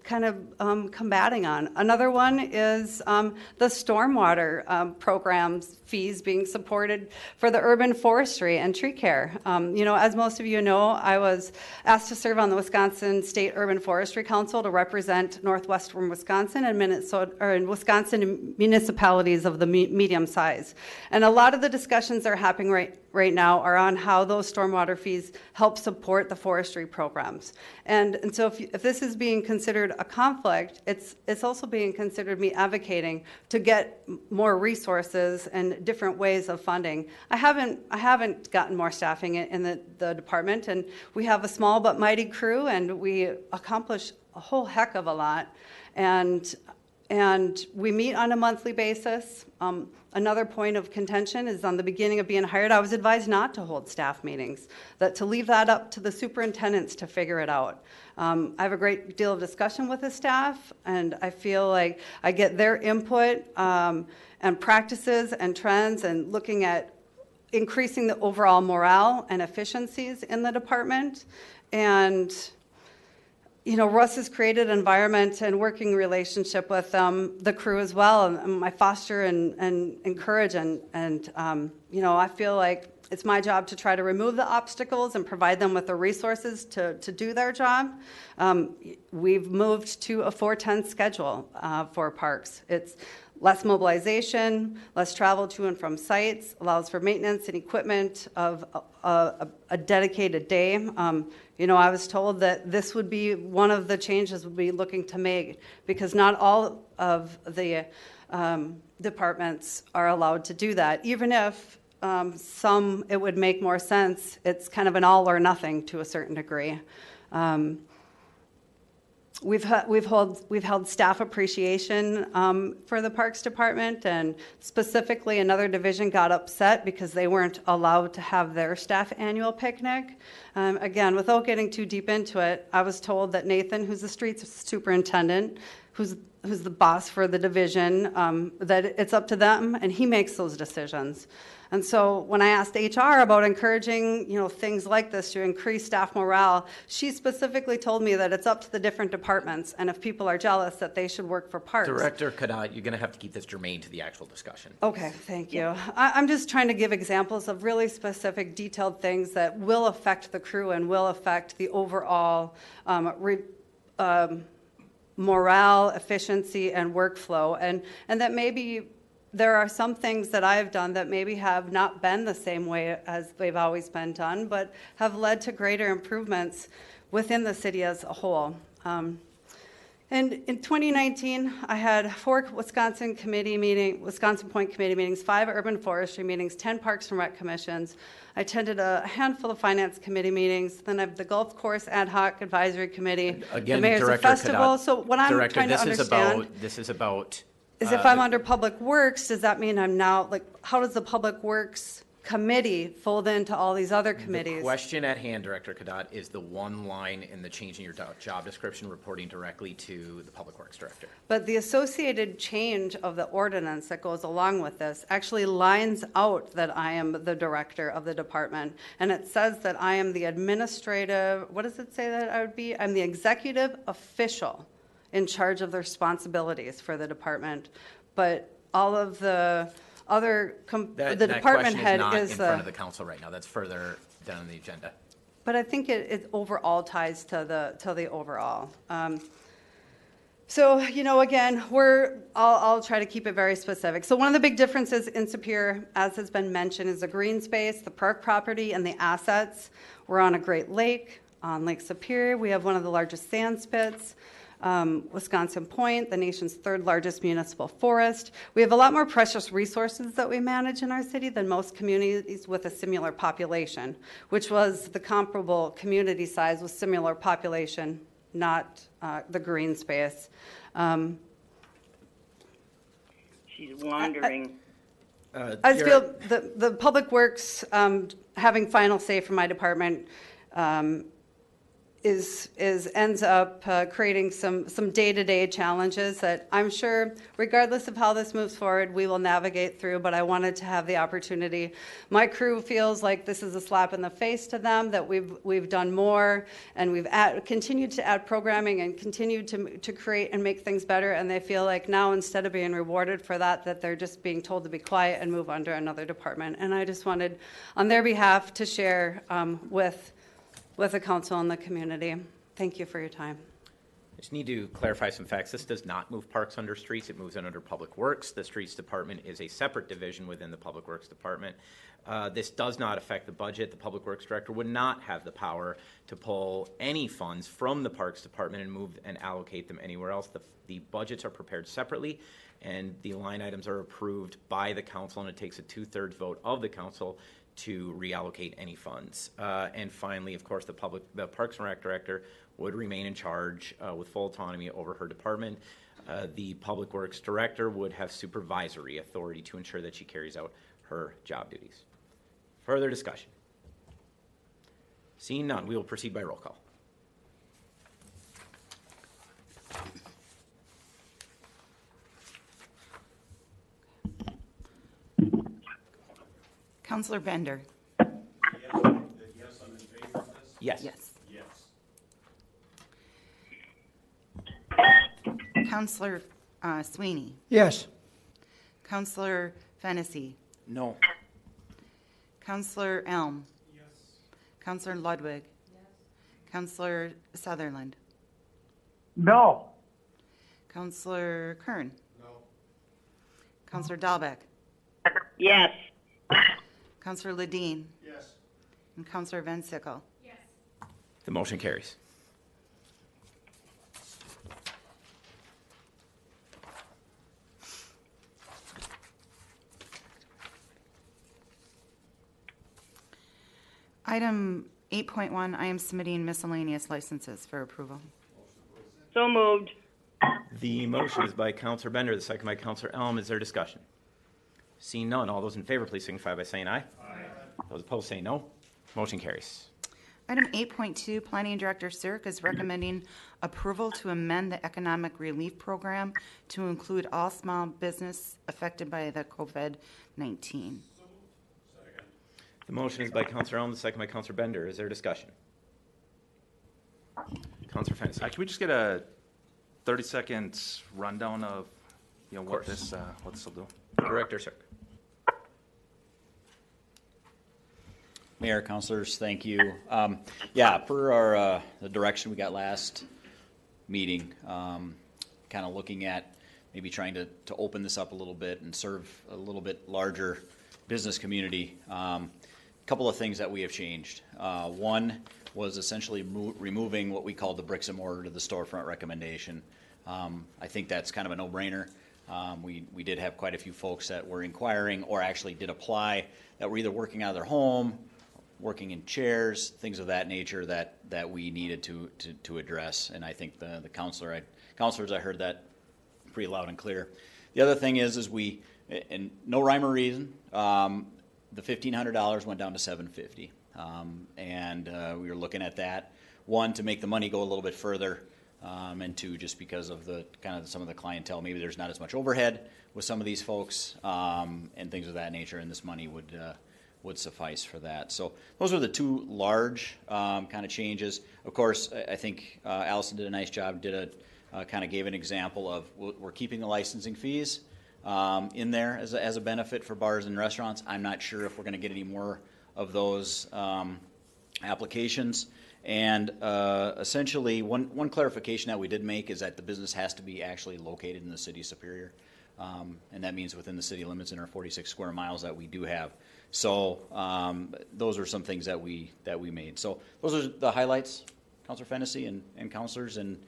kind of combating on. Another one is the stormwater programs fees being supported for the urban forestry and tree care. As most of you know, I was asked to serve on the Wisconsin State Urban Forestry Council to represent northwestern Wisconsin and Wisconsin municipalities of the medium size. And a lot of the discussions that are happening right now are on how those stormwater fees help support the forestry programs. And so if this is being considered a conflict, it's also being considered me advocating to get more resources and different ways of funding. I haven't gotten more staffing in the department, and we have a small but mighty crew, and we accomplish a whole heck of a lot. And we meet on a monthly basis. Another point of contention is on the beginning of being hired, I was advised not to hold staff meetings, that to leave that up to the superintendents to figure it out. I have a great deal of discussion with the staff, and I feel like I get their input and practices and trends and looking at increasing the overall morale and efficiencies in the department. And Russ has created an environment and working relationship with the crew as well. And I foster and encourage and I feel like it's my job to try to remove the obstacles and provide them with the resources to do their job. We've moved to a 4-10 schedule for parks. It's less mobilization, less travel to and from sites, allows for maintenance and equipment of a dedicated day. I was told that this would be one of the changes we'll be looking to make because not all of the departments are allowed to do that. Even if some, it would make more sense, it's kind of an all or nothing to a certain degree. We've held staff appreciation for the Parks Department, and specifically another division got upset because they weren't allowed to have their staff annual picnic. Again, without getting too deep into it, I was told that Nathan, who's the streets superintendent, who's the boss for the division, that it's up to them, and he makes those decisions. And so when I asked HR about encouraging, things like this to increase staff morale, she specifically told me that it's up to the different departments, and if people are jealous, that they should work for parks. Director Cadet, you're going to have to keep this germane to the actual discussion. Okay, thank you. I'm just trying to give examples of really specific, detailed things that will affect the crew and will affect the overall morale, efficiency, and workflow, and that maybe there are some things that I've done that maybe have not been the same way as they've always been done, but have led to greater improvements within the city as a whole. And in 2019, I had 4 Wisconsin Point committee meetings, 5 urban forestry meetings, 10 Parks and Rec commissions. I attended a handful of finance committee meetings. Then I have the Golf Course Ad Hoc Advisory Committee, Again, the Mayor's Director Festival. Cadet, So what I'm Director, trying to understand this is about is if I'm under Public Works, does that mean I'm now, how does the Public Works committee fold into all these other committees? The question at hand, Director Cadet, is the one line in the change in your job description reporting directly to the Public Works Director. But the associated change of the ordinance that goes along with this actually lines out that I am the director of the department. And it says that I am the administrative, what does it say that I would be? I'm the executive official in charge of the responsibilities for the department. But all of the other, the department head is in front of the council right now. That's further down the agenda. But I think it overall ties to the overall. So, again, I'll try to keep it very specific. So one of the big differences in Superior, as has been mentioned, is the green space, the park property, and the assets. We're on a Great Lake, on Lake Superior. We have one of the largest sand spits. Wisconsin Point, the nation's third largest municipal forest. We have a lot more precious resources that we manage in our city than most communities with a similar population, which was the comparable community size with similar population, not the green space. She's wandering. I just feel the Public Works having final say for my department ends up creating some day-to-day challenges that I'm sure, regardless of how this moves forward, we will navigate through. But I wanted to have the opportunity. My crew feels like this is a slap in the face to them, that we've done more, and we've continued to add programming and continued to create and make things better. And they feel like now, instead of being rewarded for that they're just being told to be quiet and move under another department. And I just wanted, on their behalf, to share with the council and the community. Thank you for your time. I just need to clarify some facts. This does not move parks under streets. It moves it under Public Works. The Streets Department is a separate division within the Public Works Department. This does not affect the budget. The Public Works Director would not have the power to pull any funds from the Parks Department and move and allocate them anywhere else. The budgets are prepared separately, and the line items are approved by the council, and it takes a 2/3 vote of the council to reallocate any funds. And finally, of course, the Parks and Rec Director would remain in charge with full autonomy over her department. The Public Works Director would have supervisory authority to ensure that she carries out her job duties. Further discussion? Seeing none, we will proceed by roll call. Counselor Bender. Yes, I'm in favor of this? Yes. Yes. Counselor Sweeney. Yes. Counselor Fennessy. No. Counselor Elm. Yes. Counselor Ludwig. Yes. Counselor Sutherland. No. Counselor Kern. No. Counselor Dahlbeck. Yes. Counselor Ledeen. Yes. And Counselor Van Sickle. The motion carries. Item 8.1, I am submitting miscellaneous licenses for approval. So moved. The motion is by Counselor Bender, the second by Counselor Elm. Is there discussion? Seeing none, all those in favor, please signify by saying aye. Aye. Those opposed say no. Motion carries. Item 8.2, Planning Director Cirque is recommending approval to amend the Economic Relief Program to include all small business affected by the COVID-19. The motion is by Counselor Elm, the second by Counselor Bender. Is there discussion? Counselor Fennessy. Can we just get a 30-second rundown of what this will do? Director Cirque. Mayor, councilors, thank you. Per our the direction we got last meeting, kind of looking at maybe trying to open this up a little bit and serve a little bit larger business community. A couple of things that we have changed. One was essentially removing what we call the bricks and mortar to the storefront recommendation. I think that's kind of a no-brainer. We did have quite a few folks that were inquiring or actually did apply that were either working out of their home, working in chairs, things of that nature that we needed to address. And I think the counselors, I heard that pretty loud and clear. The other thing is we, and no rhyme or reason, the $1,500 went down to $750. And we were looking at that, one, to make the money go a little bit further, and two, just because of the kind of some of the clientele, maybe there's not as much overhead with some of these folks, and things of that nature, and this money would suffice for that. So those are the two large kind of changes. Of course, I think Allison did a nice job, kind of gave an example of we're keeping the licensing fees in there as a benefit for bars and restaurants. I'm not sure if we're going to get any more of those applications. And essentially, one clarification that we did make is that the business has to be actually located in the city of Superior. And that means within the city limits in our 46 square miles that we do have. So those are some things that we made. So those are the highlights, Councilor Fennessy and councilors. And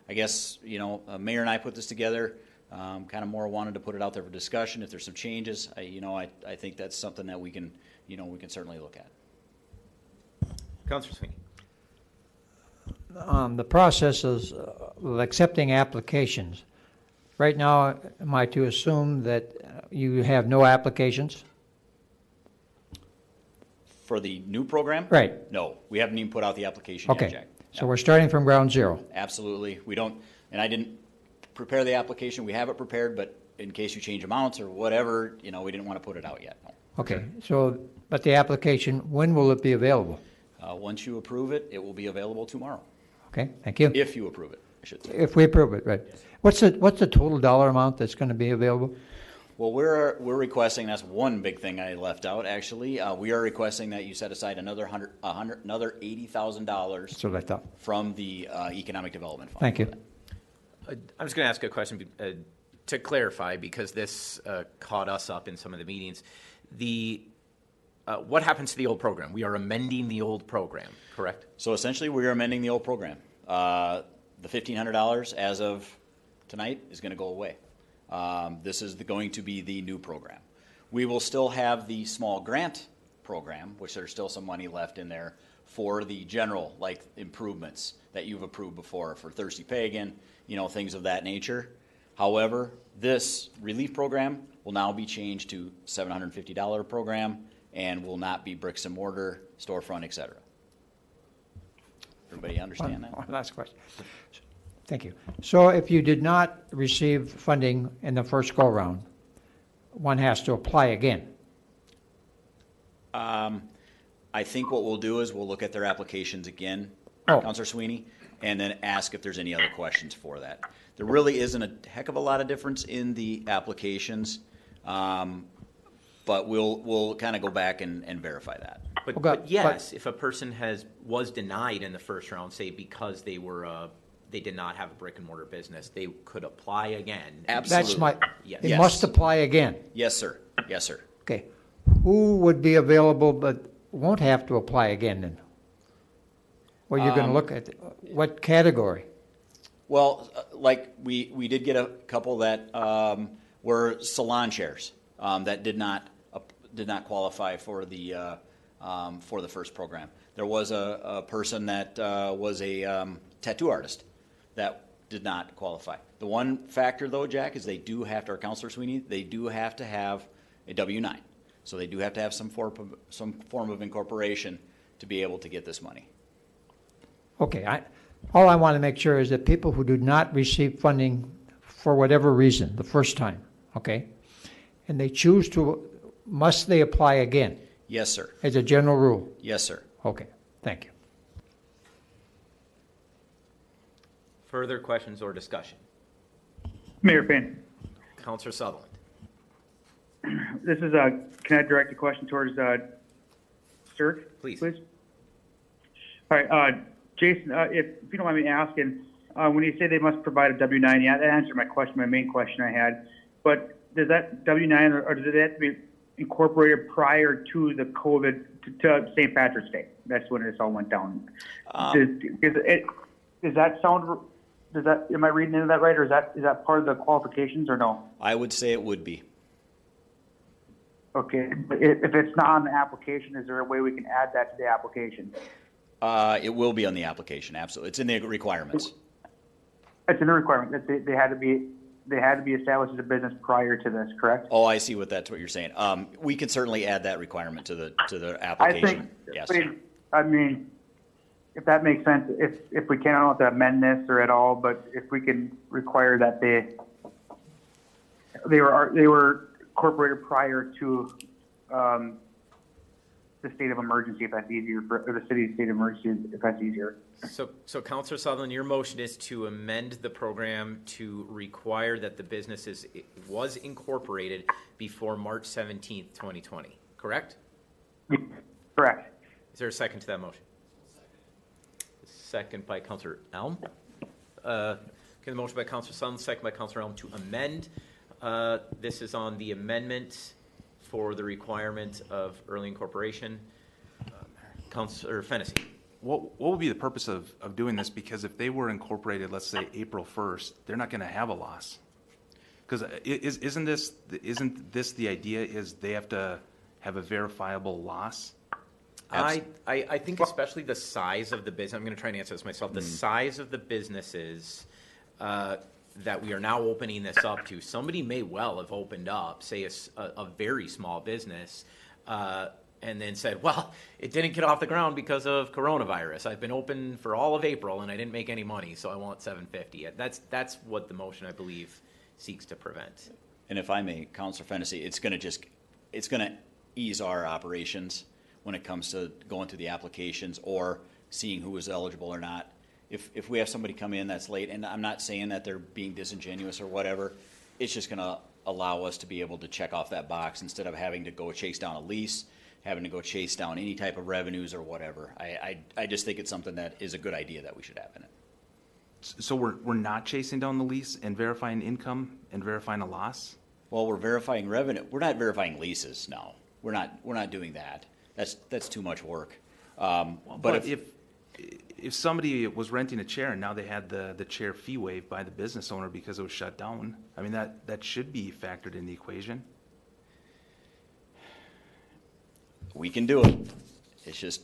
I guess, Mayor and I put this together, kind of more wanted to put it out there for discussion. If there's some changes, I think that's something that we can certainly look at. Councilor Sweeney. The process is accepting applications. Right now, am I to assume that you have no applications? For the new program? Right. No, we haven't even put out the application Okay. yet, Jack. So we're starting from ground zero. Absolutely. We don't, and I didn't prepare the application. We have it prepared, but in case you change amounts or whatever, we didn't want to put it out yet. No. Okay. So, but the application, when will it be available? Once you approve it, it will be available tomorrow. Okay. Thank you. If you approve it, I should say. If we approve it, right. What's the total dollar amount that's going to be available? Well, we're requesting, that's one big thing I left out, actually. We are requesting that you set aside another $80,000 That's what I thought. from the Economic Development Fund. Thank you. I'm just going to ask a question to clarify, because this caught us up in some of the meetings. What happens to the old program? We are amending the old program, correct? So essentially, we are amending the old program. The $1,500 as of tonight is going to go away. This is going to be the new program. We will still have the small grant program, which there's still some money left in there for the general, like improvements that you've approved before for Thirsty Pagan, things of that nature. However, this relief program will now be changed to $750 program and will not be bricks and mortar, storefront, etc. Everybody understand that? One last question. Thank you. So if you did not receive funding in the first go-round, one has to apply again? I think what we'll do is we'll look at their applications again, Oh. Councilor Sweeney, and then ask if there's any other questions for that. There really isn't a heck of a lot of difference in the applications, but we'll kind of go back and verify that. But yes, if a person was denied in the first round, say because they did not have a brick and mortar business, they could apply again. Absolutely. They must apply again. Yes, sir. Yes, sir. Okay. Who would be available but won't have to apply again then? Well, you're going to look at what category? Well, like we did get a couple that were salon chairs that did not qualify for the first program. There was a person that was a tattoo artist that did not qualify. The one factor, though, Jack, is they do have to, our Councilor Sweeney, they do have to have a W-9. So they do have to have some form of incorporation to be able to get this money. Okay. All I want to make sure is that people who do not receive funding for whatever reason the first time, okay, and they choose to, must they apply again? Yes, sir. As a general rule? Yes, sir. Okay. Thank you. Further questions or discussion? Mayor Payne, Councilor Sutherland. this is can I direct a question towards Sturk? Please. All right, Jason, if you don't mind me asking, when you say they must provide a W-9, yeah, that answered my main question I had. But does that W-9 or does it have to be incorporated prior to the COVID, to St. Patrick's Day? That's when this all went down. Does that sound? Am I reading into that right, or is that part of the qualifications, or no? I would say it would be. Okay, but if it's not on the application, is there a way we can add that to the application? It will be on the application, absolutely. It's in the requirements. It's in the requirement that they had to be established as a business prior to this, correct? Oh, I see that's what you're saying. We can certainly add that requirement to the application. Yes. I mean, if that makes sense, if we can, I don't have to amend this or at all, but if we can require that they were incorporated prior to the state of emergency, if that's easier, or the city's state of emergency, if that's easier. So Councilor Sutherland, your motion is to amend the program to require that the business was incorporated before March 17th, 2020, correct? Correct. Is there a second to that motion? second by Counselor Elm. Okay, the motion by Counselor Sutherland, second by Counselor Elm to amend. This is on the amendment for the requirement of early incorporation. Counselor Fennessy. What would be the purpose of doing this? Because if they were incorporated, let's say April 1st, they're not going to have a loss. Because isn't this the idea is they have to have a verifiable loss? I think especially the size of the business, I'm going to try and answer this myself, the size of the businesses that we are now opening this up to, somebody may well have opened up, say a very small business, and then said, well, it didn't get off the ground because of coronavirus. I've been open for all of April and I didn't make any money, so I want $750. That's what the motion, I believe, seeks to prevent. And if I may, Councilor Fennessy, it's going to ease our operations when it comes to going through the applications or seeing who is eligible or not. If we have somebody come in that's late, and I'm not saying that they're being disingenuous or whatever, it's just going to allow us to be able to check off that box instead of having to go chase down a lease, having to go chase down any type of revenues or whatever. I just think it's something that is a good idea that we should have in it. So we're not chasing down the lease and verifying income and verifying a loss? Well, we're verifying revenue. We're not verifying leases, no. We're not doing that. That's too much work. But if somebody was renting a chair and now they had the chair fee waived by the business owner because it was shut down, I mean, that should be factored in the equation. We can do it. It's just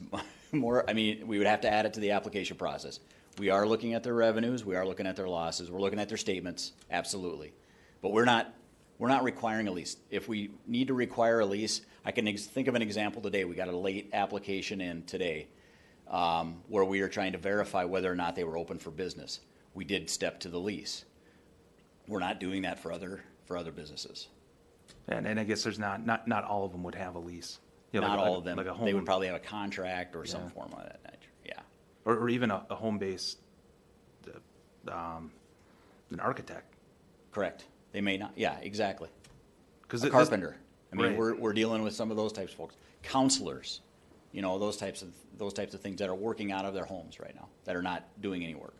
more, I mean, we would have to add it to the application process. We are looking at their revenues, we are looking at their losses, we're looking at their statements, absolutely. But we're not requiring a lease. If we need to require a lease, I can think of an example today. We got a late application in today where we are trying to verify whether or not they were open for business. We did step to the lease. We're not doing that for other businesses. And I guess there's not all of them would have a lease. Not all of them. Like a home, they would probably have a contract or some form of that nature. Yeah. Or even a home-based, an architect. Correct. They may not. Yeah, exactly. Because a carpenter. I mean, right. we're dealing with some of those types of folks. Counselors, those types of things that are working out of their homes right now that are not doing any work.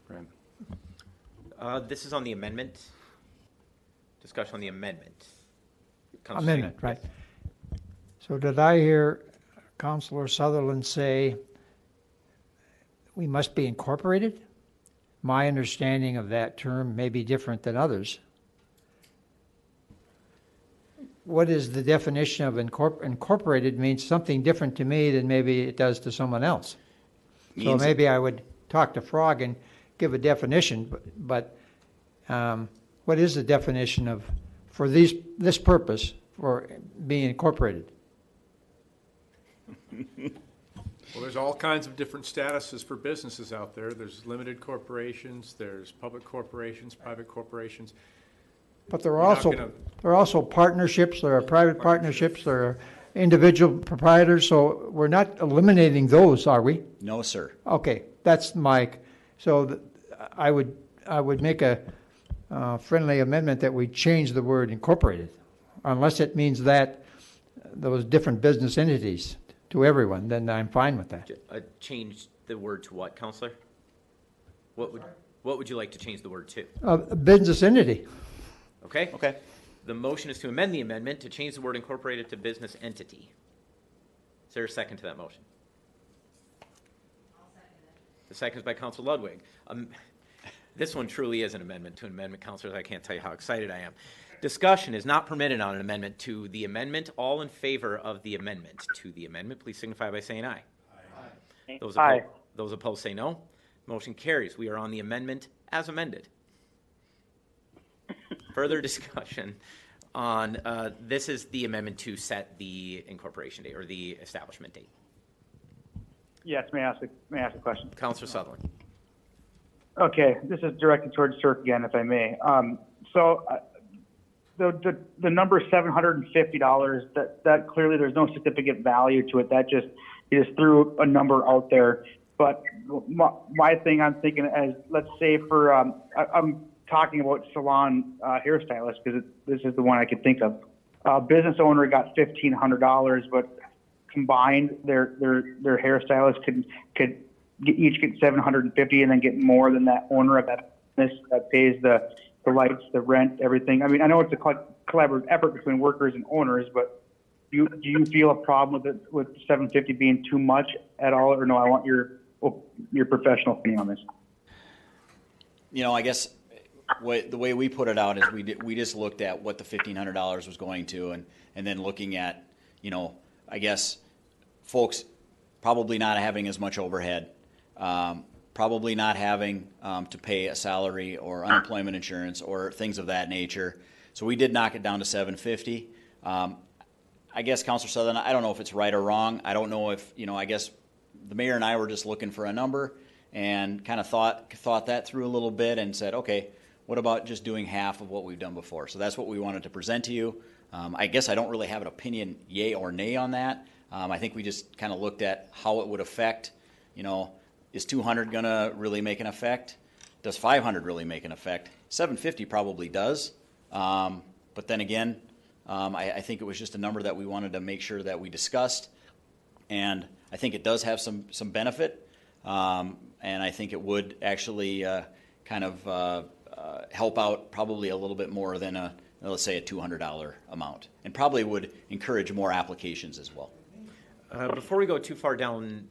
Right. This is on the amendment. Discussion on the amendment. Amendment, right. So did I hear Councilor Sutherland say we must be incorporated? My understanding of that term may be different than others. What is the definition of incorporated means something different to me than maybe it does to someone else. So maybe I would talk to Frog and give a definition, but what is the definition of, for this purpose, for being incorporated? Well, there's all kinds of different statuses for businesses out there. There's limited corporations, there's public corporations, private corporations. But there are also partnerships, there are private partnerships, there are individual proprietors, so we're not eliminating those, are we? No, sir. Okay, that's so I would make a friendly amendment that we change the word incorporated, unless it means that those different business entities to everyone, then I'm fine with that. Change the word to what, Counselor? What would you like to change the word to? A business entity. Okay. Okay. The motion is to amend the amendment to change the word incorporated to business entity. Is there a second to that motion? I'll second it. The second is by Councilor Ludwig. This one truly is an amendment to an amendment, Councilors. I can't tell you how excited I am. Discussion is not permitted on an amendment to the amendment. All in favor of the amendment to the amendment, please signify by saying aye. Aye. Those opposed say no. Motion carries. We are on the amendment as amended. Further discussion on this is the amendment to set the incorporation date or the establishment date. Yes, may I ask a question? Councilor Sutherland. Okay, this is directed towards Cirque again, if I may. The number $750, that clearly there's no significant value to it. That you just threw a number out there. But my thing I'm thinking as, let's say for, I'm talking about salon hairstylist because this is the one I could think of. Business owner got $1,500, but combined, their hairstylist could each get 750 and then get more than that owner of that business that pays the lights, the rent, everything. I mean, I know it's a collaborative effort between workers and owners, but do you feel a problem with 750 being too much at all, or no? I want your professional opinion on this. You know, I guess the way we put it out is we just looked at what the $1,500 was going to, and then looking at, you know, I guess folks probably not having as much overhead, probably not having to pay a salary or unemployment insurance or things of that nature. So we did knock it down to $750. I guess, Councilor Sutherland, I don't know if it's right or wrong. I don't know if, you know, I guess the mayor and I were just looking for a number and kind of thought that through a little bit and said, okay, what about just doing half of what we've done before? So that's what we wanted to present to you. I guess I don't really have an opinion, yay or nay, on that. I think we just kind of looked at how it would affect, you know, is 200 going to really make an effect? Does 500 really make an effect? 750 probably does. But then again, I think it was just a number that we wanted to make sure that we discussed. And I think it does have some benefit. And I think it would actually kind of help out probably a little bit more than let's say a $200 amount, and probably would encourage more applications as well. Before we go too far down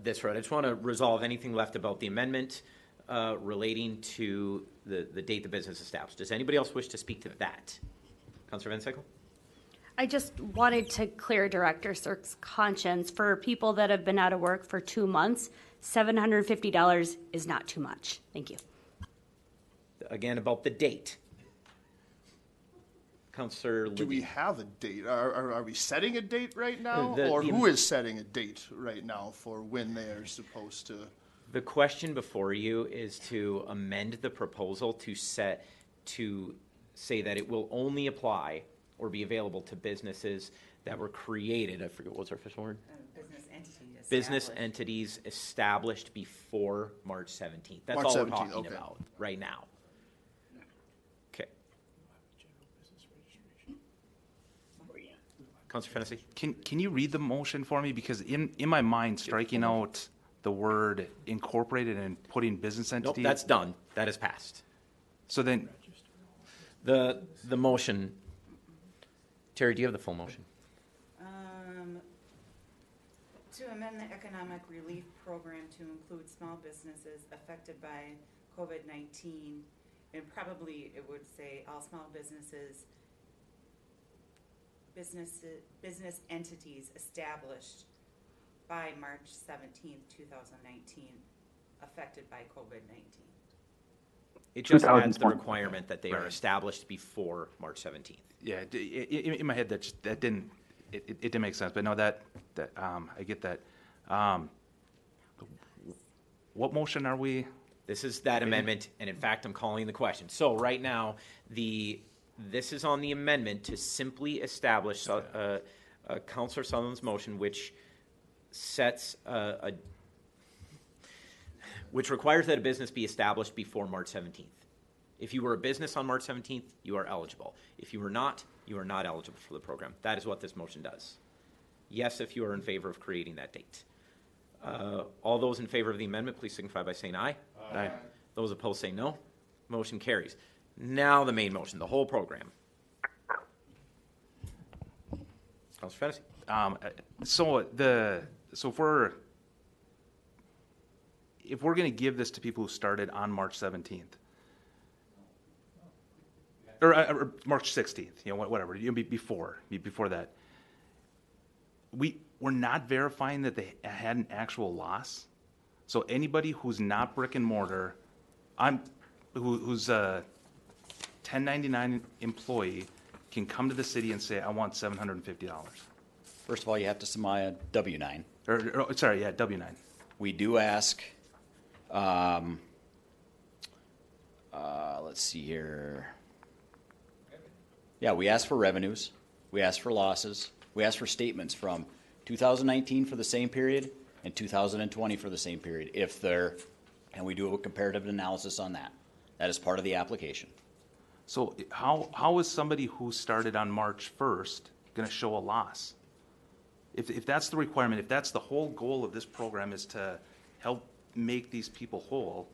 this road, I just want to resolve anything left about the amendment relating to the date the business established. Does anybody else wish to speak to that? Councilor Van Sickle? I just wanted to clear Director Sirk's conscience. For people that have been out of work for 2 months, $750 is not too much. Thank you. Again, about the date. Councilor Do we have a date? Are we setting a date right now? The- Or the- who is setting a date right now for when they are supposed to? The question before you is to amend the proposal to say that it will only apply or be available to businesses that were created, I forget what was our official word? Business entities established before March 17th. That's March all 17th, we're talking okay. about right now. Okay. Councilor Fennessy? Can you read the motion for me? Because in my mind, striking out the word incorporated and putting business entity. Nope, that's done. That is passed. So then, The motion, Terry, do you have the full motion? To amend the economic relief program to include small businesses affected by COVID-19, and probably it would say all small businesses, business entities established by March 17th, 2019, affected by COVID-19. It just adds the requirement that they are established before March 17th. yeah, in my head that didn't it didn't make sense. But no, that I get that. What motion are we? This is that amendment, and in fact, I'm calling the question. So right now, this is on the amendment to simply establish Councilor Sutherland's motion, which sets which requires that a business be established before March 17th. If you were a business on March 17th, you are eligible. If you were not, you are not eligible for the program. That is what this motion does. Yes, if you are in favor of creating that date. All those in favor of the amendment, please signify by saying aye. Aye. Those opposed say no. Motion carries. Now the main motion, the whole program. Councilor Fennessy. So if we're going to give this to people who started on March 17th, or March 16th, whatever, before that, we're not verifying that they had an actual loss. So anybody who's not brick and mortar, who's a 1099 employee, can come to the city and say, I want $750. First of all, you have to submit a W-9. W-9. We do ask, let's see here. Yeah, we ask for revenues. We ask for losses. We ask for statements from 2019 for the same period and 2020 for the same period, and we do a comparative analysis on that. That is part of the application. So how is somebody who started on March 1st going to show a loss? if that's the requirement, if that's the whole goal of this program is to help make these people whole,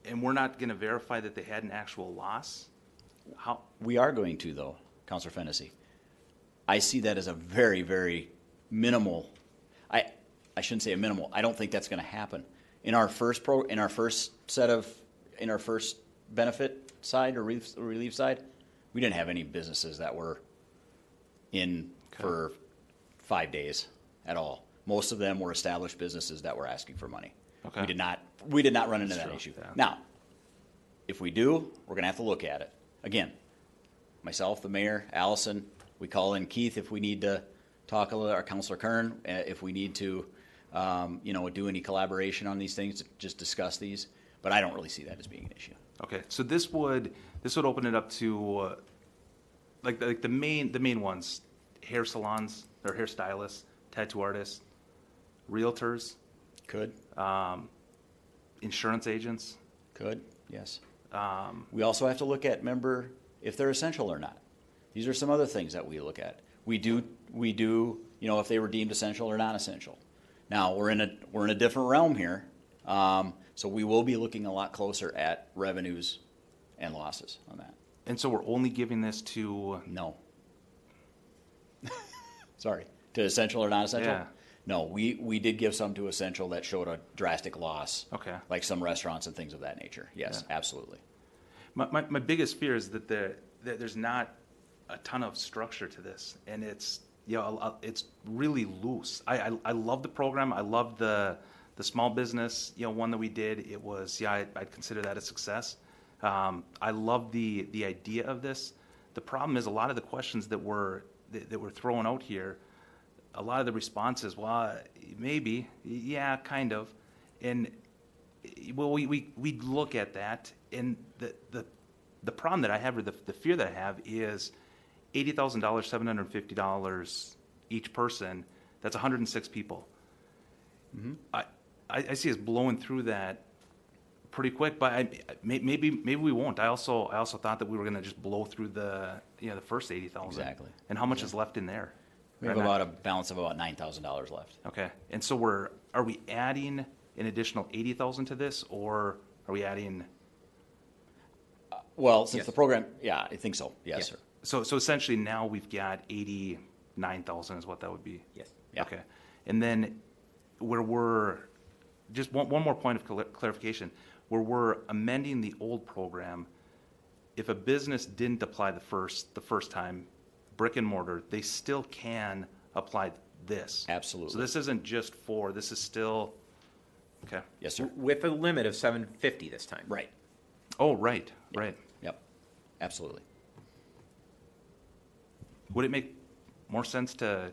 and we're not going to verify that they had an actual loss, how? We are going to, though, Councilor Fennessy. I see that as a very, very minimal. I shouldn't say a minimal. I don't think that's going to happen. In our first benefit side or relief side, we didn't have any businesses that were in for 5 days at all. Most of them were established businesses that were asking for money. Okay. We did not run into That's that true, issue. yeah. Now, if we do, we're going to have to look at it. Again, myself, the mayor, Allison, we call in Keith if we need to talk a little, or Councilor Kern, if we need to, do any collaboration on these things, just discuss these. But I don't really see that as being an issue. Okay, so this would open it up to like the main ones: hair salons or hairstylists, tattoo artists, realtors, could, insurance agents, could, yes. We also have to look at, remember, if they're essential or not. These are some other things that we look at. We do, if they were deemed essential or non-essential. Now we're in a different realm here, so we will be looking a lot closer at revenues and losses on that. And so we're only giving this to No. Sorry, to essential or non-essential? Yeah. No, we did give some to essential that showed a drastic loss. Okay. Like some restaurants and things of that nature. Yes, Yeah. absolutely. My biggest fear is that there's not a ton of structure to this, and it's really loose. I love the program. I love the small business one that we did. It was I'd consider that a success. I love the idea of this. The problem is a lot of the questions that were thrown out here. A lot of the responses, well, maybe, yeah, kind of, and well, we look at that, and the problem that I have, or the fear that I have, is $80,000, $750 each person. That's 106 people. Mm-hmm. I see us blowing through that pretty quick, but maybe we won't. I also thought that we were going to just blow through the first 80,000. Exactly. And how much is left in there? We have about a balance of about $9,000 left. Okay, and so are we adding an additional 80,000 to this, or are we adding? Well, since Yes. the program, yeah, I think so. Yes, sir. So essentially now we've got 89,000 is what that would be. Yes. Yeah. Okay, and then where we're just one more point of clarification, where we're amending the old program, if a business didn't apply the first time, brick and mortar, they still can apply this. Absolutely. So this isn't just this is still, okay. Yes, sir. With a limit of 750 this time. Right. Oh, right. Yep. Absolutely. Would it make more sense to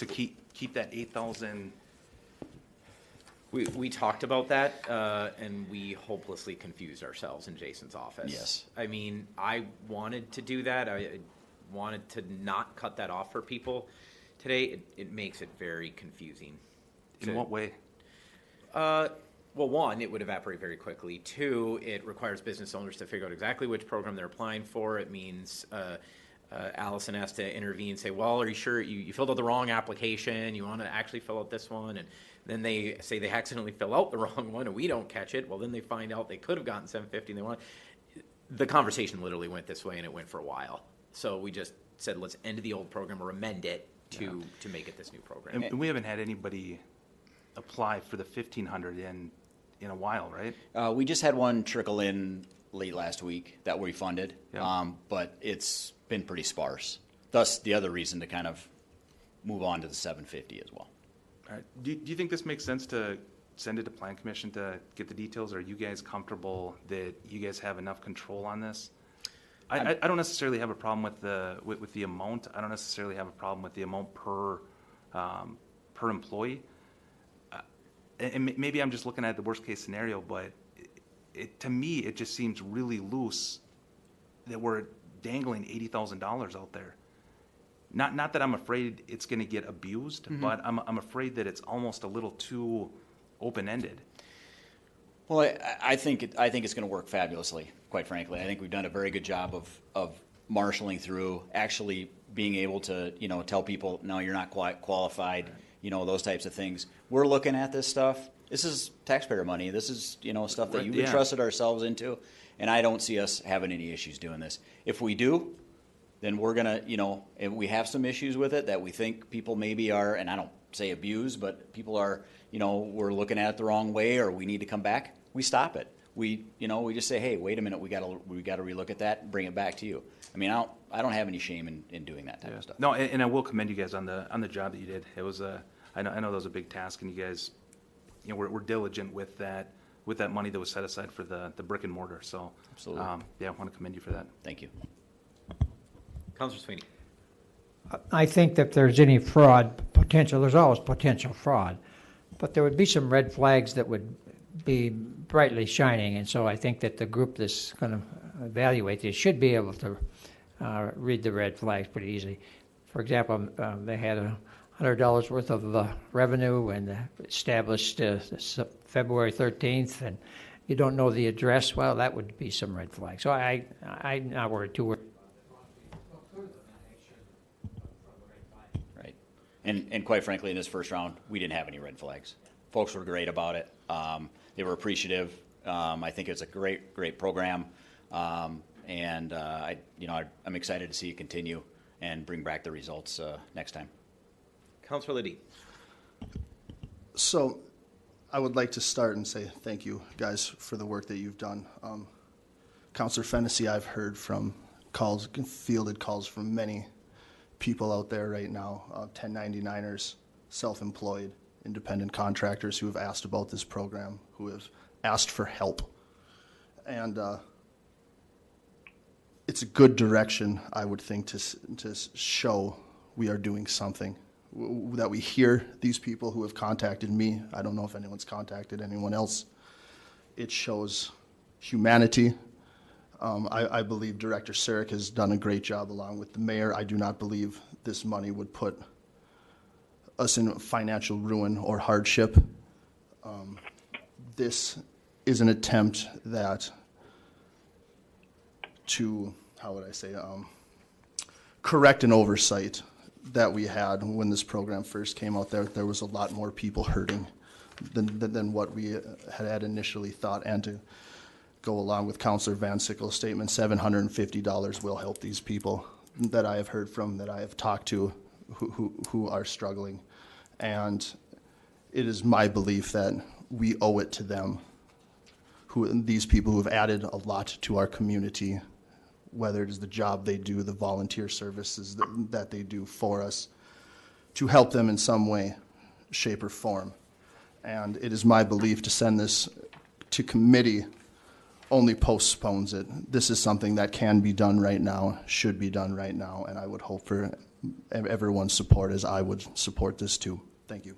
keep that 8,000? We talked about that, and we hopelessly confused ourselves in Jason's office. Yes. I mean, I wanted to do that. I wanted to not cut that off for people. Today, it makes it very confusing. In what way? Well, one, it would evaporate very quickly. Two, it requires business owners to figure out exactly which program they're applying for. It means Allison has to intervene and say, well, are you sure you filled out the wrong application? You want to actually fill out this one? And then they say they accidentally fill out the wrong one and we don't catch it. Well, then they find out they could have gotten 750 and they want. The conversation literally went this way, and it went for a while. So we just said, let's end the old program or amend it to make it this new program. And we haven't had anybody apply for the 1,500 in a while, right? We just had one trickle in late last week that we funded, but it's been pretty sparse. Thus, the other reason to kind of move on to the 750 as well. All right. Do you think this makes sense to send it to Plan Commission to get the details? Are you guys comfortable that you guys have enough control on this? I don't necessarily have a problem with the amount. I don't necessarily have a problem with the amount per employee. And maybe I'm just looking at the worst case scenario, but to me, it just seems really loose that we're dangling $80,000 out there. Not that I'm afraid it's going to get abused, but I'm afraid that it's almost a little too open-ended. Well, I think it's going to work fabulously, quite frankly. I think we've done a very good job of marshaling through, actually being able to, tell people, no, you're not qualified, those types of things. We're looking at this stuff. This is taxpayer money. This is, stuff that you've entrusted ourselves into, and I don't see us having any issues doing this. If we do, then we're gonna, if we have some issues with it that we think people maybe are, and I don't say abuse, but people are, we're looking at it the wrong way, or we need to come back, we stop it. We just say, hey, wait a minute, we got to relook at that and bring it back to you. I mean, I don't have any shame in doing that type of stuff. No, and I will commend you guys on the job that you did. It was I know that was a big task, and you guys, were diligent with that money that was set aside for the brick and mortar. So, absolutely, I want to commend you for that. Thank you, Councilor Sweeney. I think that if there's any fraud potential, there's always potential fraud, but there would be some red flags that would be brightly shining, and so I think that the group that's going to evaluate this should be able to read the red flags pretty easily. For example, they had $100 worth of revenue and established February 13th, and you don't know the address. Well, that would be some red flag. So I'm not worried too worried. Right, and quite frankly, in this first round, we didn't have any red flags. Folks were great about it. They were appreciative. I think it's a great program, and I'm excited to see it continue and bring back the results next time. Councilor Liddy. So I would like to start and say thank you, guys, for the work that you've done. Councilor Fennessy, I've heard from fielded calls from many people out there right now, 1099ers, self-employed, independent contractors who have asked about this program, who have asked for help. And it's a good direction, I would think, to show we are doing something, that we hear these people who have contacted me. I don't know if anyone's contacted anyone else. It shows humanity. I believe Director Sarek has done a great job along with the mayor. I do not believe this money would put us in financial ruin or hardship. This is an attempt to correct an oversight that we had when this program first came out. There was a lot more people hurting than what we had initially thought, and to go along with Councilor Van Sickle's statement, $750 will help these people that I have heard from, that I have talked to, who are struggling. And it is my belief that we owe it to them, these people who have added a lot to our community, whether it is the job they do, the volunteer services that they do for us, to help them in some way, shape, or form. And it is my belief to send this to committee only postpones it. This is something that can be done right now, should be done right now, and I would hope for everyone's support, as I would support this too. Thank you.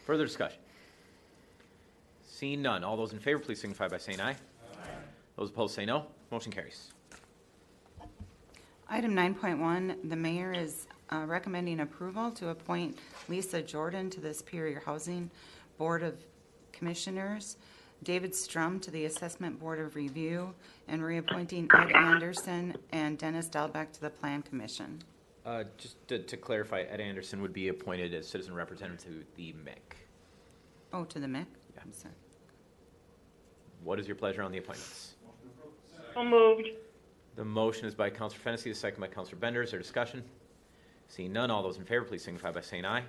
Further discussion? Seeing none, all those in favor, please signify by saying aye. Aye. Those opposed say no. Motion carries. Item 9.1, the mayor is recommending approval to appoint Lisa Jordan to the Superior Housing Board of Commissioners, David Strum to the Assessment Board of Review, and reappointing Ed Anderson and Dennis Dahlbeck to the Plan Commission. Just to clarify, Ed Anderson would be appointed as citizen representative to the MIC. Oh, to the MIC? Yeah. I'm sorry. What is your pleasure on the appointments? So moved. The motion is by Councilor Fennessy, the second by Councilor Bender. Is there discussion? Seeing none, all those in favor, please signify by saying aye. Aye.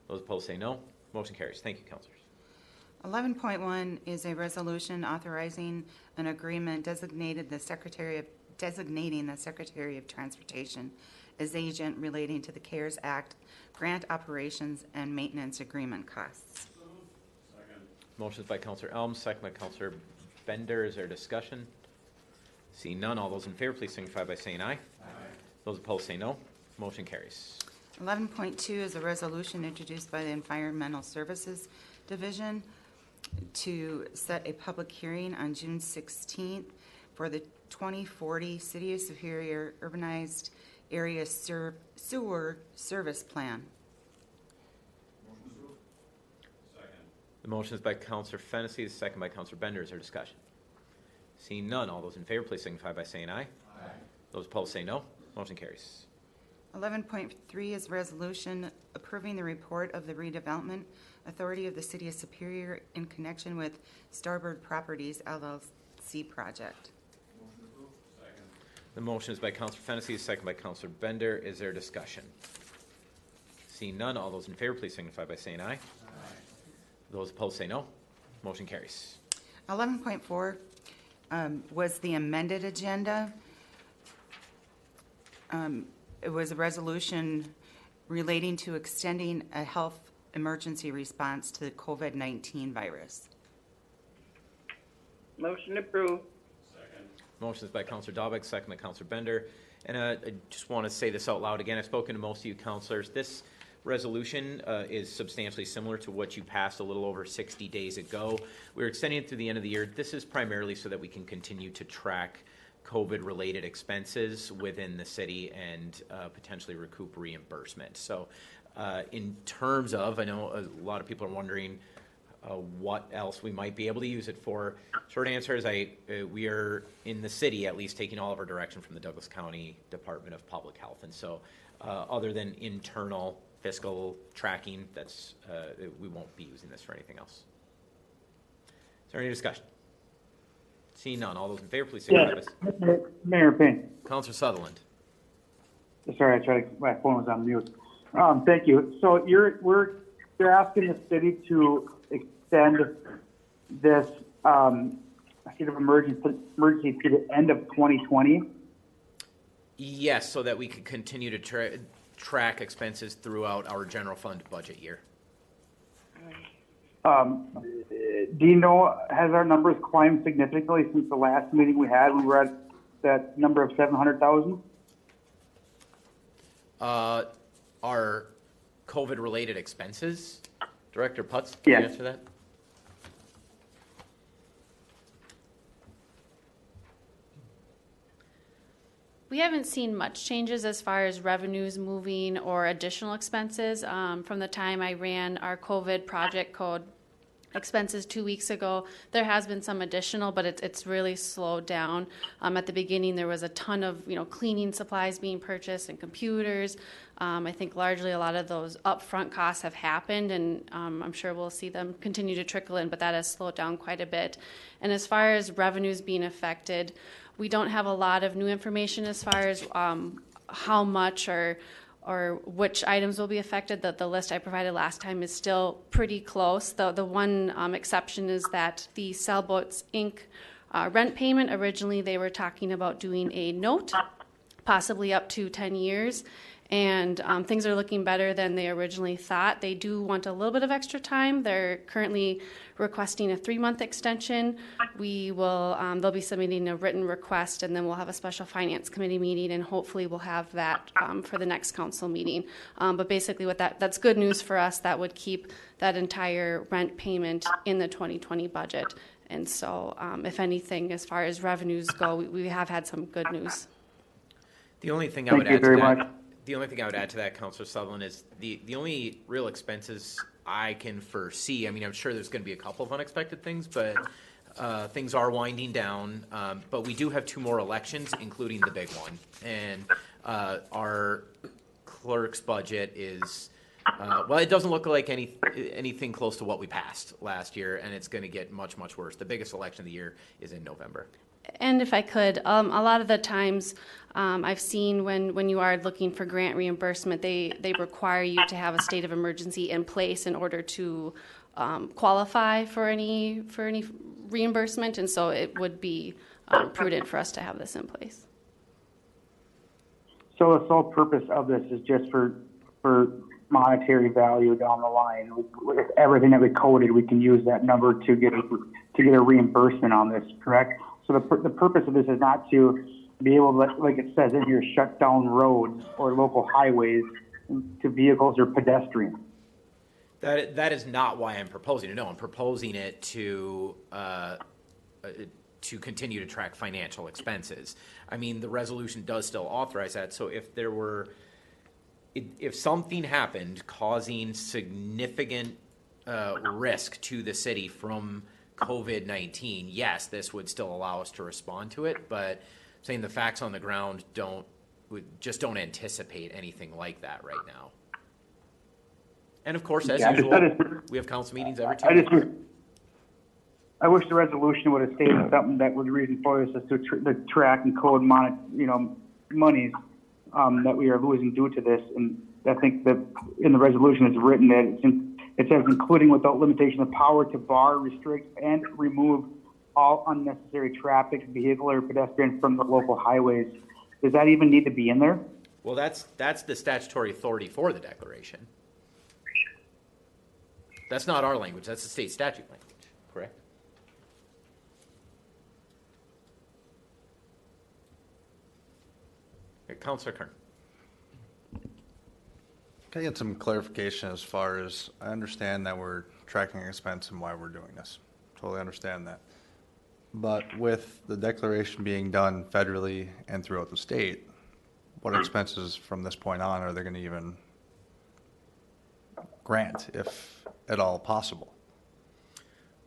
Those opposed say no. Motion carries. Thank you, Councilors. 11.1 is a resolution authorizing an agreement designating the Secretary of Transportation as agent relating to the CARES Act grant operations and maintenance agreement costs. Second. Motion is by Councilor Elms, second by Councilor Bender. Is there discussion? Seeing none, all those in favor, please signify by saying aye. Aye. Those opposed say no. Motion carries. 11.2 is a resolution introduced by the Environmental Services Division to set a public hearing on June 16th for the 2040 City of Superior Urbanized Area Sewer Service Plan. Second. The motion is by Councilor Fennessy, the second by Councilor Bender. Is there discussion? Seeing none, all those in favor, please signify by saying aye. Aye. Those opposed say no. Motion carries. 11.3 is resolution approving the report of the redevelopment authority of the City of Superior in connection with Starboard Properties LLC project. The motion is by Counselor Fennessy, second by Counselor Bender. Is there discussion? Seeing none, all those in favor, please signify by saying aye. Aye. Those opposed say no. Motion carries. 11.4 was the amended agenda. It was a resolution relating to extending a health emergency response to the COVID-19 virus. Motion approved. Motion is by Counselor Dahlbeck, second by Counselor Bender. And I just want to say this out loud again. I've spoken to most of you counselors. This resolution is substantially similar to what you passed a little over 60 days ago. We're extending it through the end of the year. This is primarily so that we can continue to track COVID-related expenses within the city and potentially recoup reimbursement. So in terms of, I know a lot of people are wondering what else we might be able to use it for. Short answer is we are in the city at least taking all of our direction from the Douglas County Department of Public Health. And so other than internal fiscal tracking, that's we won't be using this for anything else. Is there any discussion? Seeing none, all those in favor, please signify by saying aye. Mayor Payne. Counselor Sutherland. Sorry, my phone was on mute. Thank you. So you're asking the city to extend this state of emergency to the end of 2020? Yes, so that we could continue to track expenses throughout our general fund budget year. Do you know, has our numbers climbed significantly since the last meeting we had? We were at that number of 700,000? Our COVID-related expenses? Director Putz, can you answer that? We haven't seen much changes as far as revenues moving or additional expenses. From the time I ran our COVID project code expenses 2 weeks ago, there has been some additional, but it's really slowed down. At the beginning, there was a ton of cleaning supplies being purchased and computers. I think largely a lot of those upfront costs have happened, and I'm sure we'll see them continue to trickle in, but that has slowed down quite a bit. And as far as revenues being affected, we don't have a lot of new information as far as how much or which items will be affected. The list I provided last time is still pretty close. The one exception is that the Sailboats Inc. Rent payment, originally they were talking about doing a note, possibly up to 10 years. And things are looking better than they originally thought. They do want a little bit of extra time. They're currently requesting a 3-month extension. They'll be submitting a written request, and then we'll have a special finance committee meeting, and hopefully we'll have that for the next council meeting. But basically, that's good news for us. That would keep that entire rent payment in the 2020 budget. And so, if anything, as far as revenues go, we have had some good news. The only thing I would add to that. The only thing I would add to that, Councilor Sutherland, is the only real expenses I can foresee. I mean, I'm sure there's going to be a couple of unexpected things, but things are winding down. But we do have 2 more elections, including the big one. And our clerk's budget is, well, it doesn't look like anything close to what we passed last year, and it's going to get much, much worse. The biggest election of the year is in November. And if I could, a lot of the times I've seen when you are looking for grant reimbursement, they require you to have a state of emergency in place in order to qualify for any reimbursement, and so it would be prudent for us to have this in place. So the sole purpose of this is just for monetary value down the line. With everything that we coded, we can use that number to get a reimbursement on this, correct? So the purpose of this is not to be able to, like it says in here, shut down roads or local highways to vehicles or pedestrians. That is not why I'm proposing it. No, I'm proposing it to continue to track financial expenses. I mean, the resolution does still authorize that. So if something happened causing significant risk to the city from COVID-19, yes, this would still allow us to respond to it, but saying the facts on the ground just don't anticipate anything like that right now. And of course, as Yeah, usual, we have council meetings every 2 weeks. I wish the resolution would have stated something that was the reason for this is to the track and code monies that we are losing due to this. And I think that in the resolution it's written that it says including without limitation the power to bar, restrict, and remove all unnecessary traffic, vehicle or pedestrian from the local highways. Does that even need to be in there? Well, that's the statutory authority for the declaration. That's not our language. That's the state statute language, correct? Councilor Kern. Can I get some clarification as far as, I understand that we're tracking expense and why we're doing this. Totally understand that. But with the declaration being done federally and throughout the state, what expenses from this point on are they going to even grant, if at all possible?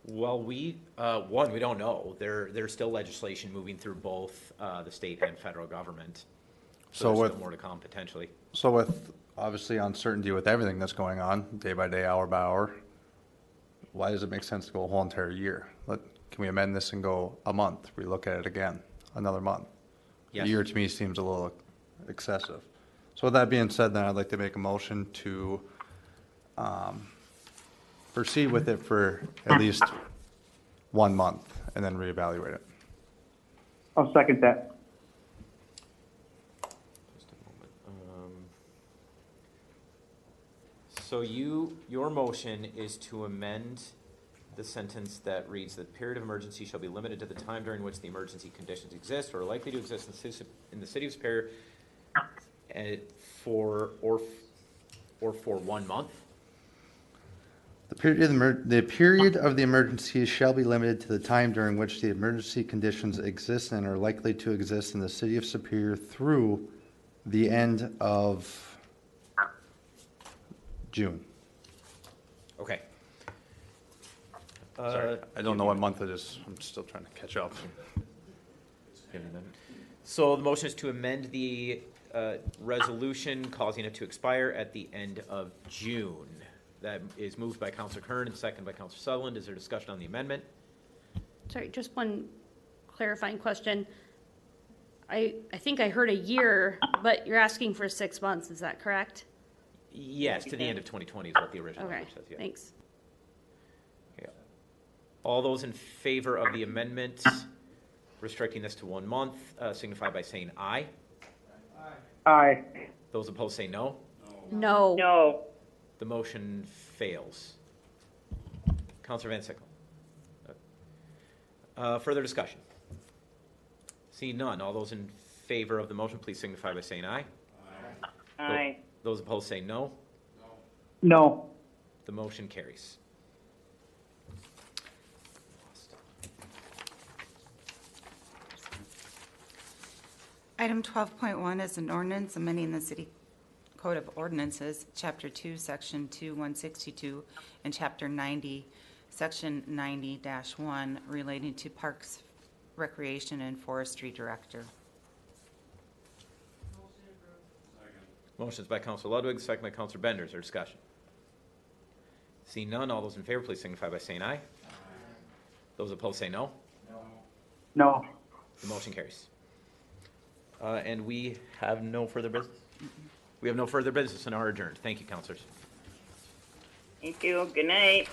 Well, we don't know. There's still legislation moving through both the state and federal government. So there's still more to come potentially. So with obviously uncertainty with everything that's going on, day by day, hour by hour, why does it make sense to go a whole entire year? Can we amend this and go a month? We look at it again, another month. Yes. A year to me seems a little excessive. So with that being said, then I'd like to make a motion to proceed with it for at least 1 month and then reevaluate it. I'll second that. Just a moment. So your motion is to amend the sentence that reads, "The period of emergency shall be limited to the time during which the emergency conditions exist or are likely to exist in the city of Superior for 1 month." The period of the emergency shall be limited to the time during which the emergency conditions exist and are likely to exist in the city of Superior through the end of June. Okay. Sorry, I don't know what month it is. I'm still trying to catch up. So the motion is to amend the resolution causing it to expire at the end of June. That is moved by Councilor Kern and seconded by Councilor Sutherland. Is there discussion on the amendment? Sorry, just one clarifying question. I think I heard a year, but you're asking for 6 months, is that correct? Yes, to the end of 2020 is what the original Okay, language says. Yeah. thanks. Okay. All those in favor of the amendment restricting this to 1 month signify by saying aye. Aye. Those opposed say no. No. No. The motion fails. Councilor Van Sickle. Further discussion? Seeing none, all those in favor of the motion, please signify by saying aye. Aye. Those opposed say no. No. The motion carries. Item 12.1 is an ordinance amending the City Code of Ordinances, Chapter 2, Section 2162, and Chapter 90, Section 90-1, relating to Parks, Recreation, and Forestry Director. Motion is by Councilor Ludwig, second by Councilor Bender. Is there discussion? Seeing none, all those in favor, please signify by saying aye. Those opposed say no. No. The motion carries. And we have no further business. We have no further business and are adjourned. Thank you, councilors. Thank you. Good night.